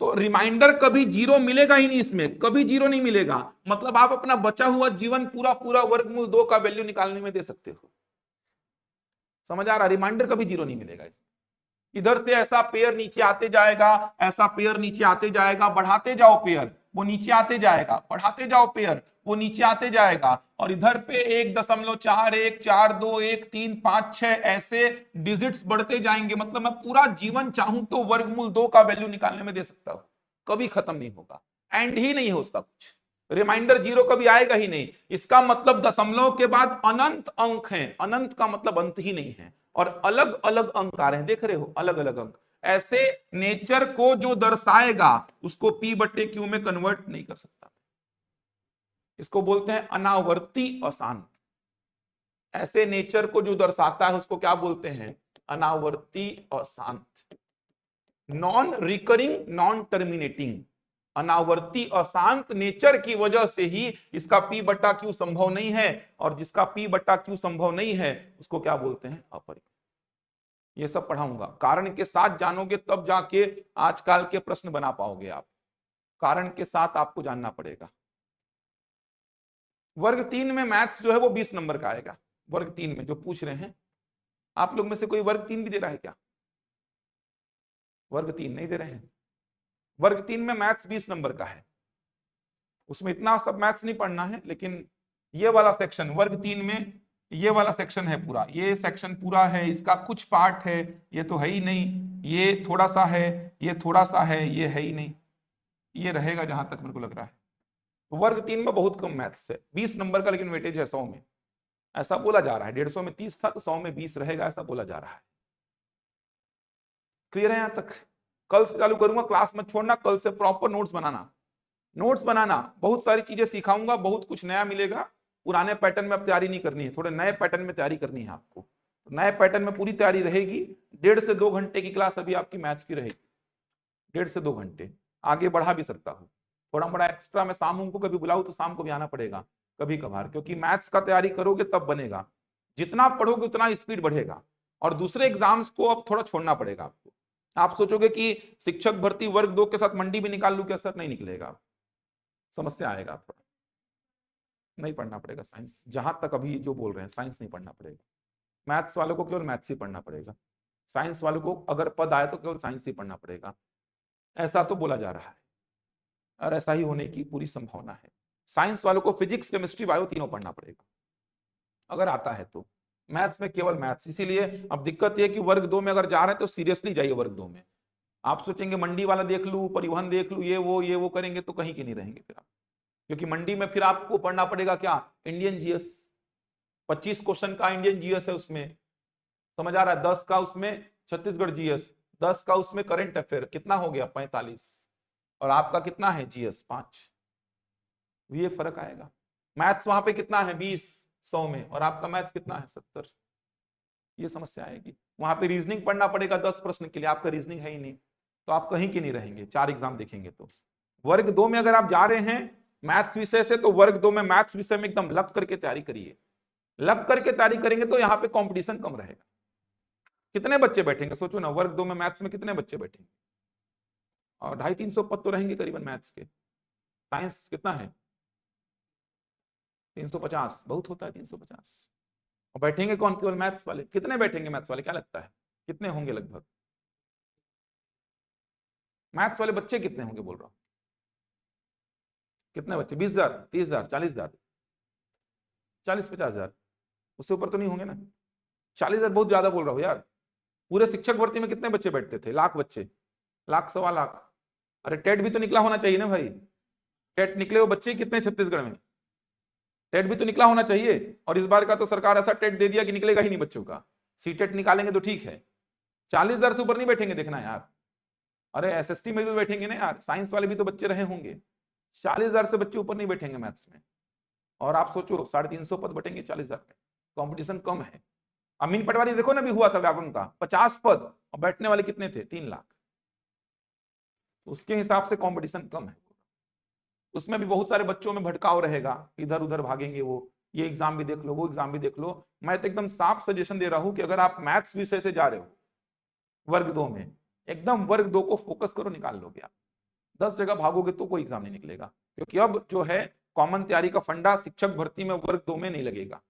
तो रिमाइंडर कभी जीरो मिलेगा ही नहीं, इसमें कभी जीरो नहीं मिलेगा। मतलब आप अपना बचा हुआ जीवन पूरा पूरा वर्गमूल 2 का वैल्यू निकालने में दे सकते हो। समझ आ रहा? रिमाइंडर कभी जीरो नहीं मिलेगा इसमें। इधर से ऐसा पेयर नीचे आते जाएगा, ऐसा पेयर नीचे आते जाएगा, बढ़ाते जाओ पेयर, वो नीचे आते जाएगा, बढ़ाते जाओ पेयर, वो नीचे आते जाएगा, और इधर पे 1.41, 4, 2, 1, 3, 5, 6 ऐसे डिजिट्स बढ़ते जाएंगे। मतलब मैं पूरा जीवन चाहूं तो वर्गमूल 2 का वैल्यू निकालने में दे सकता हूं, कभी खत्म नहीं होगा, एंड ही नहीं है उसका कुछ, रिमाइंडर जीरो कभी आएगा ही नहीं। इसका मतलब दशमलव के बाद अनंत अंक हैं, अनंत का मतलब अंत ही नहीं है, और अलग अलग अंक आ रहे हैं, देख रहे हो, अलग अलग अंक। ऐसे नेचर को जो दर्शाएगा उसको P/Q में कन्वर्ट नहीं कर सकता, इसको बोलते हैं अनावर्ती अशांत। ऐसे नेचर को जो दर्शाता है उसको क्या बोलते हैं? अनावर्ती अशांत, नॉन रिकरिंग, नॉन टर्मिनेटिंग। अनावर्ती अशांत नेचर की वजह से ही इसका P/Q संभव नहीं है, और जिसका P/Q संभव नहीं है उसको क्या बोलते हैं? अपरिमेय। ये सब पढ़ाऊंगा, कारण के साथ जानोगे तब जाके आजकल के प्रश्न बना पाओगे आप, कारण के साथ आपको जानना पड़ेगा। वर्ग 3 में मैथ्स जो है वो 20 नंबर का आएगा। वर्ग 3 में जो पूछ रहे हैं, आप लोग में से कोई वर्ग 3 भी दे रहा है क्या? वर्ग 3 नहीं दे रहे हैं? वर्ग 3 में मैथ्स 20 नंबर का है, उसमें इतना सब मैथ्स नहीं पढ़ना है, लेकिन ये वाला सेक्शन वर्ग 3 में, ये वाला सेक्शन है पूरा, ये सेक्शन पूरा है, इसका कुछ पार्ट है, ये तो है ही नहीं, ये थोड़ा सा है, ये थोड़ा सा है, ये है ही नहीं, ये रहेगा जहां तक मेरे को लग रहा है। वर्ग 3 में बहुत कम मैथ्स है, 20 नंबर का लेकिन वेटेज है 100 में, ऐसा बोला जा रहा है। 150 में 30 था तो 100 में 20 रहेगा, ऐसा बोला जा रहा है। क्लियर है यहां तक? कल से चालू करूंगा, क्लास मत छोड़ना, कल से प्रॉपर नोट्स बनाना, नोट्स बनाना, बहुत सारी चीजें सिखाऊंगा, बहुत कुछ नया मिलेगा। पुराने पैटर्न में अब तैयारी नहीं करनी है, थोड़े नए पैटर्न में तैयारी करनी है आपको। नए पैटर्न में पूरी तैयारी रहेगी। 1.5 से 2 घंटे की क्लास अभी आपकी मैथ्स की रहेगी, 1.5 से 2 घंटे, आगे बढ़ा भी सकता हूँ। थोड़ा बड़ा एक्स्ट्रा मैं शाम को कभी बुलाऊं तो शाम को भी आना पड़ेगा कभी कभार, क्योंकि मैथ्स का तैयारी करोगे तब बनेगा, जितना पढ़ोगे उतना स्पीड बढ़ेगा। और दूसरे एग्जाम्स को अब थोड़ा छोड़ना पड़ेगा आपको। आप सोचोगे कि शिक्षक भर्ती वर्ग 2 के साथ मंडी भी निकाल लूं क्या? सर नहीं निकलेगा, समस्या आएगा, थोड़ा नहीं पढ़ना पड़ेगा साइंस। जहां तक अभी जो बोल रहे हैं साइंस नहीं पढ़ना पड़ेगा, मैथ्स वालों को केवल मैथ्स ही पढ़ना पड़ेगा, साइंस वालों को अगर पद आए तो केवल साइंस ही पढ़ना पड़ेगा, ऐसा तो बोला जा रहा है, और ऐसा ही होने की पूरी संभावना है। साइंस वालों को फिजिक्स, केमिस्ट्री, बायो तीनों पढ़ना पड़ेगा अगर आता है तो। मैथ्स में केवल मैथ्स, इसीलिए अब दिक्कत यह कि वर्ग 2 में अगर जा रहे हैं तो सीरियसली जाइए वर्ग 2 में। आप सोचेंगे मंडी वाला देख लूं, परिवहन देख लूं, ये वो करेंगे तो कहीं के नहीं रहेंगे फिर आप, क्योंकि मंडी में फिर आपको पढ़ना पड़ेगा क्या? इंडियन जीएस, 25 क्वेश्चन का इंडियन जीएस है उसमें, समझ आ रहा है? 10 का उसमें छत्तीसगढ़ जीएस, 10 का उसमें करंट अफेयर, कितना हो गया? 45, और आपका कितना है? जीएस 5, ये फर्क आएगा। मैथ्स वहां पे कितना है? 20 100 में, और आपका मैथ्स कितना है? 70, ये समस्या आएगी। वहां पे रीजनिंग पढ़ना पड़ेगा 10 प्रश्न के लिए, आपका रीजनिंग है ही नहीं, तो आप कहीं के नहीं रहेंगे 4 एग्जाम देखेंगे तो। वर्ग 2 में अगर आप जा रहे हैं मैथ्स विषय से, तो वर्ग 2 में मैथ्स विषय में एकदम लग करके तैयारी करिए, लग करके तैयारी करेंगे तो यहाँ पे कंपटीशन कम रहेगा। कितने बच्चे बैठेंगे सोचो ना, वर्ग 2 में मैथ्स में कितने बच्चे बैठेंगे? और 250-300 पद तो रहेंगे करीबन मैथ्स के। साइंस कितना है? 350, बहुत होता है 350। और बैठेंगे कौन? केवल मैथ्स वाले। कितने बैठेंगे मैथ्स वाले, क्या लगता है कितने होंगे लगभग? मैथ्स वाले बच्चे कितने होंगे बोल रहा हूं? कितने बच्चे? 20,000, 30,000, 40,000, 40-50,000, उससे ऊपर तो नहीं होंगे ना। 40,000 बहुत ज्यादा बोल रहा हूं यार। पूरे शिक्षक भर्ती में कितने बच्चे बैठते थे? लाख बच्चे, लाख सवा लाख। अरे टेट भी तो निकला होना चाहिए ना भाई, टेट निकले हुए बच्चे कितने छत्तीसगढ़ में? टेट भी तो निकला होना चाहिए, और इस बार का तो सरकार ऐसा टेट दे दिया कि निकलेगा ही नहीं बच्चों का। सी टेट निकालेंगे तो ठीक है, 40,000 से ऊपर नहीं बैठेंगे, देखना यार। अरे एसएसटी में भी बैठेंगे ना यार, साइंस वाले भी तो बच्चे रहे होंगे। 40,000 से बच्चे ऊपर नहीं बैठेंगे मैथ्स में। और आप सोचो 350 पद बटेंगे 40,000 में, कॉम्पिटिशन कम है। अमीन पटवारी देखो ना भी हुआ था व्यापम का 50 पद और बैठने वाले कितने थे 3 लाख। तो उसके हिसाब से कंपटीशन कम है। उसमें भी बहुत सारे बच्चों में भटकाव रहेगा, इधर उधर भागेंगे, वो ये एग्जाम भी देख लो वो एग्जाम भी देख लो। मैं तो एकदम साफ सजेशन दे रहा हूं कि अगर आप मैथ्स विषय से जा रहे हो वर्ग 2 में, एकदम वर्ग 2 को फोकस करो, निकाल लोगे आप। 10 जगह भागोगे तो कोई एग्जाम नहीं निकलेगा, क्योंकि अब जो है कॉमन तैयारी का फंडा शिक्षक भर्ती में वर्ग 2 में नहीं लगेगा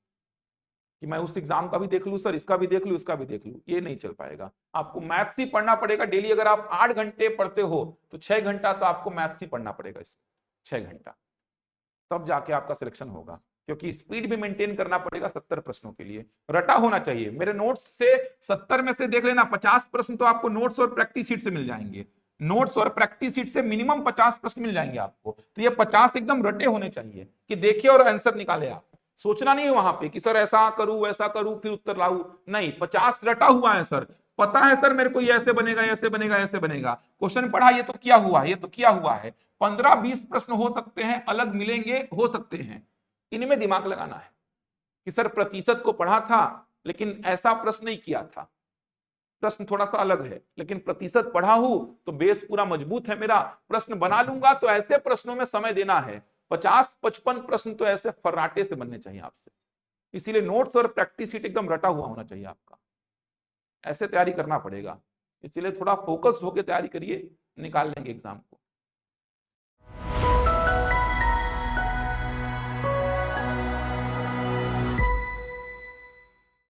कि मैं उस एग्जाम का भी देख लूं सर, इसका भी देख लूं, इसका भी देख लूं, ये नहीं चल पाएगा। आपको मैथ्स ही पढ़ना पड़ेगा डेली। अगर आप 8 घंटे पढ़ते हो तो 6 घंटा तो आपको मैथ्स ही पढ़ना पड़ेगा, इसमें 6 घंटा, तब जाके आपका सिलेक्शन होगा। क्योंकि स्पीड भी मेंटेन करना पड़ेगा 70 प्रश्नों के लिए, रटा होना चाहिए। मेरे नोट्स से 70 में से देख लेना 50 प्रश्न तो आपको नोट्स और प्रैक्टिस शीट से मिल जाएंगे, नोट्स और प्रैक्टिस शीट से मिनिमम 50 प्रश्न मिल जाएंगे आपको। तो ये 50 एकदम रटे होने चाहिए कि देखिए और आंसर निकाले आप। सोचना नहीं है वहां पे कि सर ऐसा करूं वैसा करूं फिर उत्तर लाऊं, नहीं, 50 रटा हुआ है सर, पता है सर मेरे को ये ऐसे बनेगा ऐसे बनेगा ऐसे बनेगा, क्वेश्चन पढ़ा ये तो किया हुआ है ये तो किया हुआ है। 15-20 प्रश्न हो सकते हैं अलग मिलेंगे, हो सकते हैं, इनमें दिमाग लगाना है कि सर प्रतिशत को पढ़ा था लेकिन ऐसा प्रश्न नहीं किया था, प्रश्न थोड़ा सा अलग है, लेकिन प्रतिशत पढ़ा हूं तो बेस पूरा मजबूत है मेरा, प्रश्न बना लूंगा। तो ऐसे प्रश्नों में समय देना है। 50-55 प्रश्न तो ऐसे फर्राटे से बनने चाहिए आपसे। इसीलिए नोट्स और प्रैक्टिस शीट एकदम रटा हुआ होना चाहिए आपका, ऐसे तैयारी करना पड़ेगा। इसलिए थोड़ा फोकस्ड होकर तैयारी करिए, निकाल लेंगे एग्जाम को।